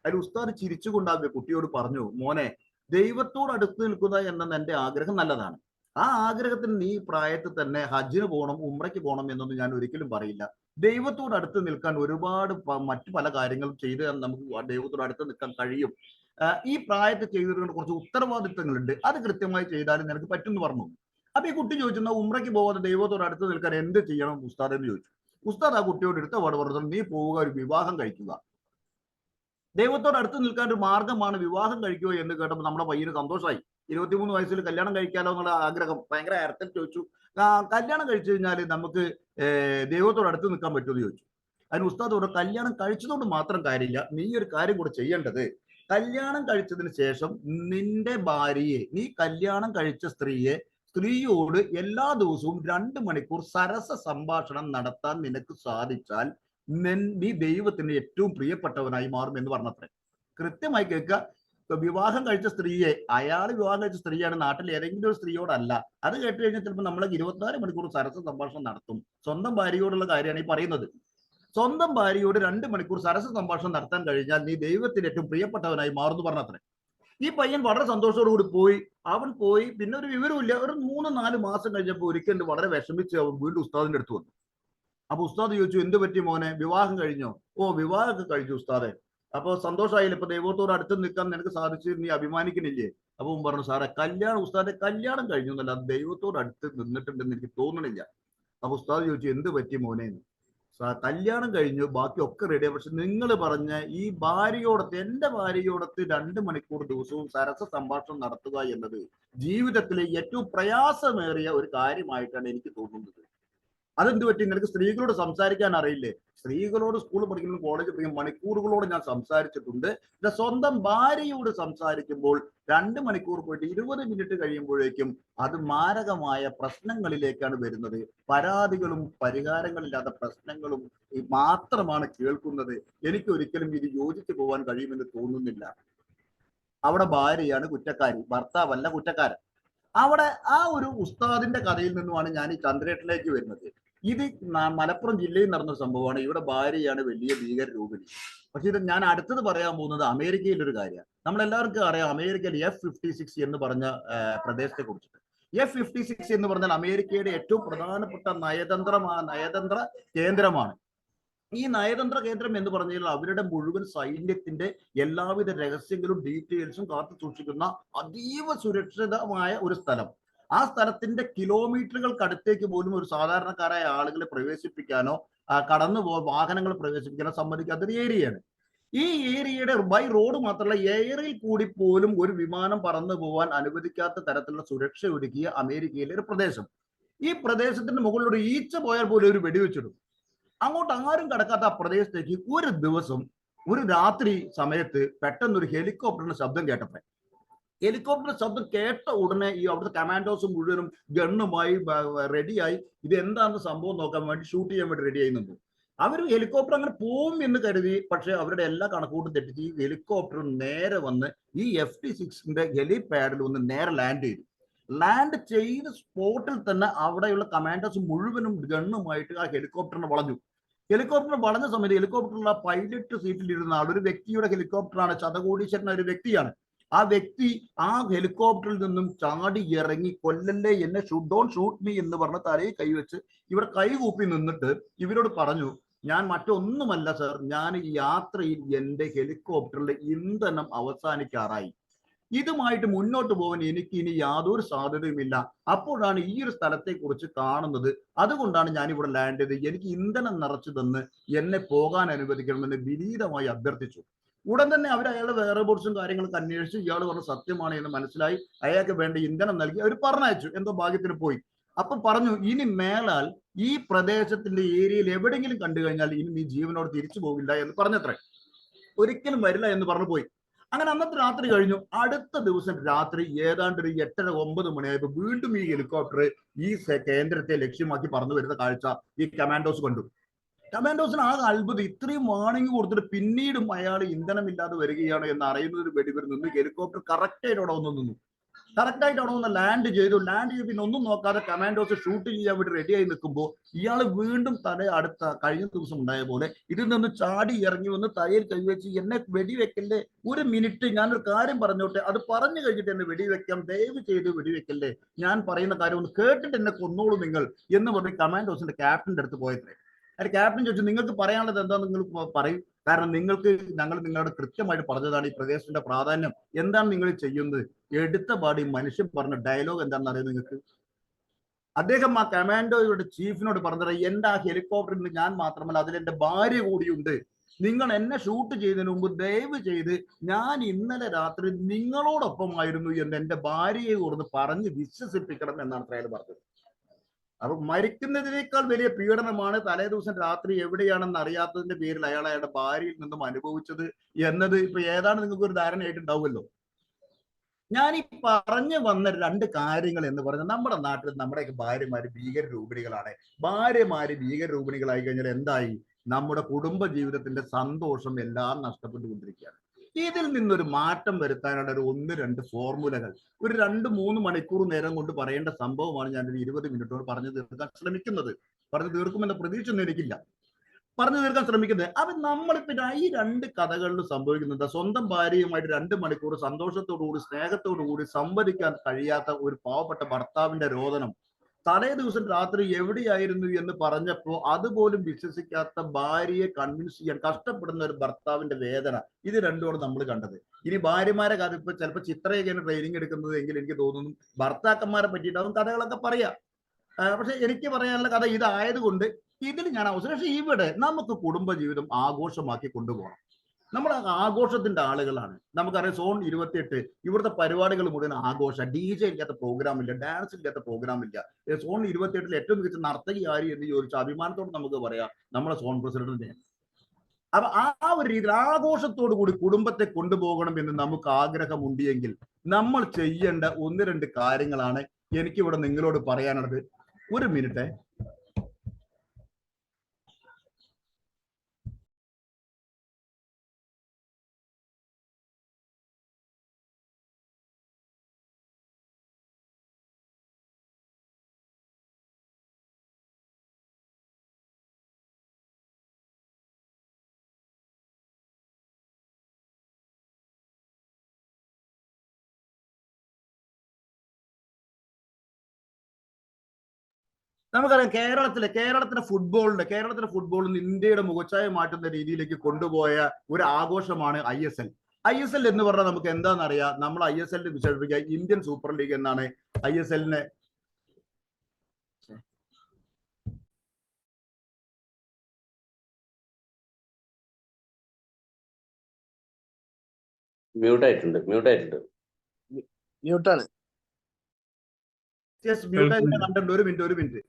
അതിൽ ഉസ്താദ് ചിരിച്ചുകൊണ്ടാകുക കുട്ടിയോട് പറഞ്ഞു, മോനെ, ദൈവത്തോട് അടുത്ത് നിൽക്കുക എന്ന എന്റെ ആഗ്രഹം നല്ലതാണ്. ആ ആഗ്രഹത്തിന് നീ പ്രായത്തിൽ തന്നെ ഹജ്ജിന് പോകണം, ഉംറയ്ക്ക് പോകണം എന്നൊന്നും ഞാൻ ഒരിക്കലും പറയില്ല. ദൈവത്തോട് അടുത്ത് നിൽക്കാൻ ഒരുപാട് മറ്റു പല കാര്യങ്ങളും ചെയ്ത് നമുക്ക് ദൈവത്തോട് അടുത്ത് നിൽക്കാൻ കഴിയും. ഈ പ്രായത്തിൽ ചെയ്തിട്ടുണ്ട് കുറച്ച് ഉത്തരവാദിത്തങ്ങളുണ്ട്, അത് കൃത്യമായി ചെയ്താലും നിനക്ക് പറ്റും എന്ന് പറഞ്ഞു. അപ്പൊ ഈ കുട്ടി ചോദിച്ചു, ഉംറയ്ക്ക് പോകാതെ ദൈവത്തോട് അടുത്ത് നിൽക്കാൻ എന്ത് ചെയ്യണം ഉസ്താദ് എന്ന് ചോദിച്ചു. ഉസ്താദ് ആ കുട്ടിയോട് എടുത്ത പാട് പറഞ്ഞു, നീ പോവുക, ഒരു വിവാഹം കഴിക്കുക. ദൈവത്തോട് അടുത്ത് നിൽക്കാൻ ഒരു മാർഗമാണ് വിവാഹം കഴിക്കുക എന്ന് കേട്ടപ്പോൾ നമ്മുടെ പയ്യന് സന്തോഷമായി. 23 വയസ്സിൽ കല്യാണം കഴിക്കാലോ എന്നുള്ള ആഗ്രഹം ഭയങ്കര അർത്ഥം ചോദിച്ചു. കല്യാണം കഴിച്ചു കഴിഞ്ഞാൽ നമുക്ക് ദൈവത്തോട് അടുത്ത് നിൽക്കാൻ പറ്റുമെന്ന് ചോദിച്ചു. അതിന് ഉസ്താദ് പറഞ്ഞു, കല്യാണം കഴിച്ചതുകൊണ്ട് മാത്രം കാര്യമില്ല, നീ ഒരു കാര്യം കൂടെ ചെയ്യേണ്ടത്, കല്യാണം കഴിച്ചതിന് ശേഷം നിന്റെ ഭാര്യയെ, നീ കല്യാണം കഴിച്ച സ്ത്രീയോട് എല്ലാ ദിവസവും 2 മണിക്കൂർ സരസ സംഭാഷണം നടത്താൻ നിനക്ക് സാധിച്ചാൽ നീ ദൈവത്തിന് ഏറ്റവും പ്രിയപ്പെട്ടവനായി മാറും എന്ന് പറഞ്ഞത്രേ. കൃത്യമായി കേൾക്കുക. വിവാഹം കഴിച്ച സ്ത്രീയെ, അയാൾ വിവാഹം കഴിച്ച സ്ത്രീയാണ്, നാട്ടിൽ ഏതെങ്കിലും ഒരു സ്ത്രീയോടല്ല. അത് കേട്ട് കഴിഞ്ഞാൽ ചിലപ്പോൾ നമ്മൾ 24 മണിക്കൂർ സരസ സംഭാഷണം നടത്തും. സ്വന്തം ഭാര്യയോടുള്ള കാര്യമാണ് ഈ പറയുന്നത്. സ്വന്തം ഭാര്യയോട് 2 മണിക്കൂർ സരസ സംഭാഷണം നടത്താൻ കഴിഞ്ഞാൽ നീ ദൈവത്തിന് ഏറ്റവും പ്രിയപ്പെട്ടവനായി മാറുന്നു പറഞ്ഞത്രേ. ഈ പയ്യൻ വളരെ സന്തോഷത്തോടു കൂടി പോയി. അവൻ പോയി, പിന്നെ ഒരു വിവരമില്ല. ഒരു 3-4 മാസം കഴിഞ്ഞപ്പോൾ ഒരിക്കലും വളരെ വിഷമിച്ച് അവൻ വീണ്ടും ഉസ്താദിന്റെ അടുത്ത് വന്നു. അപ്പൊ ഉസ്താദ് ചോദിച്ചു, എന്ത് പറ്റി മോനെ, വിവാഹം കഴിഞ്ഞോ? ഓ, വിവാഹമൊക്കെ കഴിച്ചു ഉസ്താദെ. അപ്പൊ സന്തോഷമായില്ല, ഇപ്പൊ ദൈവത്തോട് അടുത്ത് നിൽക്കാൻ നിനക്ക് സാധിച്ചു, നീ അഭിമാനിക്കുന്നില്ലേ? അപ്പൊ പറഞ്ഞു, സാറേ, ഉസ്താദെ കല്യാണം കഴിഞ്ഞു എന്നല്ല, ദൈവത്തോട് അടുത്ത് നിന്നിട്ടുണ്ടെന്ന് എനിക്ക് തോന്നണില്ല. അപ്പൊ ഉസ്താദ് ചോദിച്ചു, എന്ത് പറ്റി മോനെ? കല്യാണം കഴിഞ്ഞു, ബാക്കിയൊക്കെ റെഡിയാണ്, പക്ഷെ നിങ്ങൾ പറഞ്ഞ ഈ ഭാര്യയോടത്ത്, എന്റെ ഭാര്യയോടത്ത് 2 മണിക്കൂർ ദിവസവും സരസ സംഭാഷണം നടത്തുക എന്നത് ജീവിതത്തിലെ ഏറ്റവും പ്രയാസമേറിയ ഒരു കാര്യമായിട്ടാണ് എനിക്ക് തോന്നുന്നത്. അതെന്ത് പറ്റി? നിനക്ക് സ്ത്രീകളോട് സംസാരിക്കാൻ അറിയില്ലേ? സ്ത്രീകളോട് സ്കൂൾ പഠിക്കുന്ന, കോളേജ് പഠിക്കുന്ന മണിക്കൂറുകളോട് ഞാൻ സംസാരിച്ചിട്ടുണ്ട്. സ്വന്തം ഭാര്യയോട് സംസാരിക്കുമ്പോൾ 2 മണിക്കൂർ പോയിട്ട് 20 മിനിറ്റ് കഴിയുമ്പോഴേക്കും അത് മാരകമായ പ്രശ്നങ്ങളിലേക്കാണ് വരുന്നത്. പരാതികളും പരിഹാരങ്ങളില്ലാത്ത പ്രശ്നങ്ങളും മാത്രമാണ് കേൾക്കുന്നത്. എനിക്ക് ഒരിക്കലും ഇത് യോജിച്ചു പോകാൻ കഴിയുമെന്ന് തോന്നുന്നില്ല. അവിടെ ഭാര്യയാണ് കുറ്റക്കാരി, ഭർത്താവല്ല കുറ്റക്കാരൻ. അവിടെ ആ ഒരു ഉസ്താദിന്റെ കഥയിൽ നിന്നുമാണ് ഞാൻ ഈ ചന്ദ്രേട്ടിലേക്ക് വരുന്നത്. ഇത് മലപ്പുറം ജില്ലയിൽ നടന്ന സംഭവമാണ്. ഇവിടെ ഭാര്യയാണ് വലിയ ഭീകര രൂപിണി. പക്ഷെ ഇത് ഞാൻ അടുത്തത് പറയാൻ പോകുന്നത് അമേരിക്കയിലൊരു കാര്യമാണ്. നമ്മളെല്ലാവർക്കും അറിയാം, അമേരിക്കയിൽ F-56 എന്ന് പറഞ്ഞ പ്രദേശത്തെ കുറിച്ചിട്ട്. F-56 എന്ന് പറഞ്ഞാൽ അമേരിക്കയുടെ ഏറ്റവും പ്രധാനപ്പെട്ട നയതന്ത്ര കേന്ദ്രമാണ്. ഈ നയതന്ത്ര കേന്ദ്രം എന്ന് പറഞ്ഞാൽ അവരുടെ മുഴുവൻ സൈന്യത്തിന്റെ എല്ലാവിധ രഹസ്യങ്ങളും ഡീറ്റെയിൽസും കാത്തു സൂക്ഷിക്കുന്ന അതീവ സുരക്ഷിതമായ ഒരു സ്ഥലം. ആ സ്ഥലത്തിന്റെ കിലോമീറ്ററുകൾക്കടുത്തേക്ക് പോലും ഒരു സാധാരണക്കാരായ ആളുകളെ പ്രവേശിപ്പിക്കാനോ വാഹനങ്ങൾ പ്രവേശിപ്പിക്കാനോ സമ്മതിക്കാത്ത ഒരു ഏരിയയാണ്. ഈ ഏരിയയുടെ ബൈ റോഡ് മാത്രമല്ല, എയറിൽ കൂടി പോലും ഒരു വിമാനം പറന്നു പോകാൻ അനുവദിക്കാത്ത തരത്തിലുള്ള സുരക്ഷ ഒരുക്കിയ അമേരിക്കയിലെ ഒരു പ്രദേശം. ഈ പ്രദേശത്തിന്റെ മുകളിൽ ഒരു ഈച്ച പോയാൽ പോലും ഒരു വെടിവെച്ചിടും. അങ്ങോട്ട് ആരും കടക്കാത്ത ആ പ്രദേശത്തേക്ക് ഒരു ദിവസം, ഒരു രാത്രി സമയത്ത് പെട്ടെന്നൊരു ഹെലികോപ്റ്ററിന്റെ ശബ്ദം കേട്ടപ്പോൾ, ഹെലികോപ്റ്ററിന്റെ ശബ്ദം കേട്ട ഉടനെ ഈ അവിടുത്തെ കമാൻഡോസ് മുഴുവനും ഗണ്ണുമായി റെഡിയായി ഇത് എന്താണെന്ന് സംഭവം നോക്കാൻ വേണ്ടി, ഷൂട്ട് ചെയ്യാൻ വേണ്ടി റെഡി ആയി നിന്നു. അവർ ഹെലികോപ്റ്റർ അങ്ങനെ പോവും എന്ന് കരുതി. പക്ഷെ അവരുടെ എല്ലാ കണക്കൂട്ടും തെറ്റിച്ച് ഈ ഹെലികോപ്റ്റർ നേരെ വന്ന് ഈ F-56 ഹെലിപാഡിൽ വന്ന് നേരെ ലാൻഡ് ചെയ്തു. ലാൻഡ് ചെയ്ത സ്പോട്ടിൽ തന്നെ അവിടെയുള്ള കമാൻഡോസ് മുഴുവനും ഗണ്ണുമായിട്ട് ആ ഹെലികോപ്റ്ററിനെ വളഞ്ഞു. ഹെലികോപ്റ്റർ വളഞ്ഞ സമയത്ത് ഹെലികോപ്റ്ററിലുള്ള പൈലറ്റ് സീറ്റിൽ ഇരുന്ന ആൾ, ഒരു വ്യക്തിയുടെ ഹെലികോപ്റ്ററാണ്, ശതകോടീശ്വരൻ ഒരു വ്യക്തിയാണ്. ആ വ്യക്തി ആ ഹെലികോപ്റ്ററിൽ നിന്നും ചാടി ഇറങ്ങി, കൊല്ലല്ലേ എന്നെ, ഡോണ്ട് ഷൂട്ട് മീ എന്ന് പറഞ്ഞ തലയിൽ കൈവച്ച് ഇവിടെ കൈകൂപ്പി നിന്നിട്ട് ഇവരോട് പറഞ്ഞു, ഞാൻ മറ്റൊന്നുമല്ല സർ, ഞാൻ ഈ യാത്രയിൽ എന്റെ ഹെലികോപ്റ്ററിലെ ഇന്ധനം അവസാനിക്കാറായി, ഇതുമായിട്ട് മുന്നോട്ട് പോകാൻ എനിക്ക് ഇനി യാതൊരു സാധ്യതയുമില്ല. അപ്പോഴാണ് ഈ ഒരു സ്ഥലത്തെ കുറിച്ച് കാണുന്നത്. അതുകൊണ്ടാണ് ഞാൻ ഇവിടെ ലാൻഡ് ചെയ്ത്, എനിക്ക് ഇന്ധനം നിറച്ചു തന്ന് എന്നെ പോകാൻ അനുവദിക്കണമെന്ന് വിനീതമായി അഭ്യർത്ഥിച്ചു. ഉടൻ തന്നെ അയാളുടെ വേറെബോർഡ്സും കാര്യങ്ങളൊക്കെ അന്വേഷിച്ച് ഇയാൾ പറഞ്ഞ സത്യമാണ് എന്ന് മനസ്സിലായി. അയാൾക്ക് വേണ്ട ഇന്ധനം നൽകി അവർ പറഞ്ഞയച്ചു. എന്തോ ഭാഗ്യത്തിന് പോയി. അപ്പൊ പറഞ്ഞു, ഇനി മേലാൽ ഈ പ്രദേശത്തിന്റെ ഏരിയയിൽ എവിടെയെങ്കിലും കണ്ടു കഴിഞ്ഞാൽ ഇനി നീ ജീവനോട് തിരിച്ചു പോകില്ല എന്ന് പറഞ്ഞത്രേ. ഒരിക്കലും വരില്ല എന്ന് പറഞ്ഞു പോയി. അങ്ങനെ അന്നത്തെ രാത്രി കഴിഞ്ഞു. അടുത്ത ദിവസം രാത്രി ഏതാണ്ട് ഒരു 8-9 മണിയായപ്പോൾ വീണ്ടും ഈ ഹെലികോപ്റ്റർ ഈ കേന്ദ്രത്തെ ലക്ഷ്യമാക്കി പറന്നു വരുന്ന കാഴ്ച ഈ കമാൻഡോസ് കണ്ടു. കമാൻഡോസിന് ആ അത്ഭുതം, ഇത്രയും വാണിംഗ് കൊടുത്തിട്ട് പിന്നീടും അയാൾ ഇന്ധനമില്ലാതെ വരികയാണ് എന്ന് അറിയുന്നതിന് വേണ്ടി നിന്ന് ഹെലികോപ്റ്റർ കറക്റ്റായിട്ട് അവിടെ വന്നു നിന്നു. കറക്റ്റായിട്ട് അവിടെ വന്ന് ലാൻഡ് ചെയ്തു. ലാൻഡ് ചെയ്ത് പിന്നെ ഒന്നും നോക്കാതെ കമാൻഡോസ് ഷൂട്ട് ചെയ്യാൻ വേണ്ടി റെഡിയായി നിൽക്കുമ്പോൾ ഇയാൾ വീണ്ടും അടുത്ത കഴിഞ്ഞ ദിവസം ഉണ്ടായ പോലെ ഇതിൽ നിന്ന് ചാടി ഇറങ്ങി വന്ന് തലയിൽ കൈവച്ച് എന്നെ വെടിവെക്കല്ലേ, ഒരു മിനിറ്റ് ഞാനൊരു കാര്യം പറഞ്ഞോട്ടെ, അത് പറഞ്ഞു കഴിഞ്ഞിട്ട് എന്നെ വെടിവെക്കാം, ദയവ് ചെയ്ത് വെടിവെക്കല്ലേ, ഞാൻ പറയുന്ന കാര്യം ഒന്ന് കേട്ടിട്ട് എന്നെ കൊന്നോളൂ നിങ്ങൾ എന്ന് പറഞ്ഞ് കമാൻഡോസിന്റെ ക്യാപ്റ്റന്റെ അടുത്ത് പോയത്രേ. ക്യാപ്റ്റൻ ചോദിച്ചു, നിങ്ങൾക്ക് പറയാനുള്ളത് എന്താ, നിങ്ങൾ പറയും, കാരണം ഞങ്ങൾ നിങ്ങളോട് കൃത്യമായിട്ട് പറഞ്ഞതാണ് ഈ പ്രദേശത്തിന്റെ പ്രാധാന്യം, എന്താണ് നിങ്ങൾ ചെയ്യുന്നത്. എടുത്ത പാടി മനുഷ്യൻ പറഞ്ഞ ഡയലോഗ് എന്താണെന്ന് അറിയാം നിങ്ങൾക്ക്. അദ്ദേഹം ആ കമാൻഡോയുടെ ചീഫിനോട് പറഞ്ഞത്, എന്റെ ആ ഹെലികോപ്റ്ററിൽ ഞാൻ മാത്രമല്ല അതിൽ എന്റെ ഭാര്യ കൂടിയുണ്ട്, നിങ്ങൾ എന്നെ ഷൂട്ട് ചെയ്തതിന് മുമ്പ് ദയവ് ചെയ്ത് ഞാൻ ഇന്നലെ രാത്രി നിങ്ങളോടൊപ്പമായിരുന്നു എന്ന് എന്റെ ഭാര്യയെ ഓർന്ന് പറഞ്ഞ് വിശ്വസിപ്പിക്കണം എന്നാണ് അയാൾ പറഞ്ഞത്. അപ്പൊ മരിക്കുന്നതിനേക്കാൾ വലിയ പീഡനമാണ് തലേ ദിവസം രാത്രി എവിടെയാണെന്ന് അറിയാത്തതിന്റെ പേരിൽ അയാളുടെ ഭാര്യയിൽ നിന്നും അനുഭവിച്ചത് എന്നത് ഇപ്പൊ ഏതാണ് നിങ്ങൾക്ക് ഒരു ധാരണയായിട്ടുണ്ടാവുമല്ലോ. ഞാൻ ഈ പറഞ്ഞു വന്ന രണ്ട് കാര്യങ്ങൾ എന്ന് പറഞ്ഞാൽ, നമ്മുടെ നാട്ടിൽ നമ്മുടെയൊക്കെ ഭാര്യമാര് ഭീകര രൂപിണികളാണ്. ഭാര്യമാര് ഭീകര രൂപിണികളായി കഴിഞ്ഞാൽ എന്തായി, നമ്മുടെ കുടുംബ ജീവിതത്തിന്റെ സന്തോഷം എല്ലാം നഷ്ടപ്പെട്ടുകൊണ്ടിരിക്കുകയാണ്. ഇതിൽ നിന്നൊരു മാറ്റം വരുത്താനുള്ള ഒരു 1-2 ഫോർമുലകൾ ഒരു 2-3 മണിക്കൂർ നേരം കൊണ്ട് പറയേണ്ട സംഭവമാണ് ഞാൻ ഒരു 20 മിനിറ്റോട് പറഞ്ഞു തീർക്കാൻ ശ്രമിക്കുന്നത്. പറഞ്ഞു തീർക്കുമെന്ന പ്രതീക്ഷയൊന്നും എനിക്കില്ല, പറഞ്ഞു തീർക്കാൻ ശ്രമിക്കുന്നത്. അപ്പൊ നമ്മളിപ്പോ ഈ 2 കഥകളിൽ സംഭവിക്കുന്നത്, സ്വന്തം ഭാര്യയുമായിട്ട് 2 മണിക്കൂർ സന്തോഷത്തോടുകൂടി സ്നേഹത്തോടുകൂടി സംവദിക്കാൻ കഴിയാത്ത ഒരു പാവപ്പെട്ട ഭർത്താവിന്റെ രോദനം, തലേ ദിവസം രാത്രി എവിടെയായിരുന്നു എന്ന് പറഞ്ഞപ്പോ അതുപോലും വിശ്വസിക്കാത്ത ഭാര്യയെ കൺവിൻസ് ചെയ്യാൻ കഷ്ടപ്പെടുന്ന ഒരു ഭർത്താവിന്റെ വേദന, ഇത് രണ്ടുമാണ് നമ്മൾ കണ്ടത്. ഇനി ഭാര്യമാരെ കഥ ഇപ്പൊ ചിലപ്പോൾ ചിത്രയൊക്കെയാണ് ട്രെയിനിങ് എടുക്കുന്നത് എങ്കിൽ എനിക്ക് തോന്നുന്നു ഭർത്താക്കന്മാരെ പറ്റിയിട്ടാവും കഥകളൊക്കെ പറയാം. പക്ഷെ എനിക്ക് പറയാനുള്ള കഥ ഇതായതുകൊണ്ട് ഇതിൽ ഞാൻ അവസരം. പക്ഷെ ഇവിടെ നമുക്ക് കുടുംബജീവിതം ആഘോഷമാക്കി കൊണ്ടുപോകണം. നമ്മൾ ആഘോഷത്തിന്റെ ആളുകളാണ്. നമുക്കറിയാം സോൺ 28 ഇവിടുത്തെ പരിപാടികൾ മുഴുവൻ ആഘോഷ, DJ ഇല്ലാത്ത പ്രോഗ്രാം ഇല്ല, ഡാൻസ് ഇല്ലാത്ത പ്രോഗ്രാം ഇല്ല. സോൺ 28 ഏറ്റവും മികച്ച നർത്തകി ആര് എന്ന് ചോദിച്ച അഭിമാനത്തോട് നമുക്ക് പറയാം നമ്മുടെ സോൺ പ്രസിഡന്റിനെ. അപ്പൊ ആ ഒരു രീതിയിൽ ആഘോഷത്തോടു കൂടി കുടുംബത്തെ കൊണ്ടുപോകണം എന്ന് നമുക്ക് ആഗ്രഹമുണ്ടെങ്കിൽ നമ്മൾ ചെയ്യേണ്ട 1-2 കാര്യങ്ങളാണ് എനിക്കിവിടെ നിങ്ങളോട് പറയാനുള്ളത്. ഒരു മിനിറ്റ്. നമുക്കറിയാം കേരളത്തിന്റെ ഫുട്ബോളിൽ ഇന്ത്യയുടെ മുഖച്ഛായ മാറ്റുന്ന രീതിയിലേക്ക് കൊണ്ടുപോയ ഒരു ആഘോഷമാണ് ISL. ISL എന്ന് പറഞ്ഞാൽ നമുക്ക് എന്താണെന്നറിയാം, നമ്മൾ ISL വിശേഷിപ്പിക്കുക ഇന്ത്യൻ സൂപ്പർ ലീഗ് എന്നാണ്. ISL-നെ മ്യൂട്ടായിട്ടുണ്ട് മ്യൂട്ടാണ്. കണ്ടിട്ടുണ്ട്. ഒരു മിനിറ്റ്.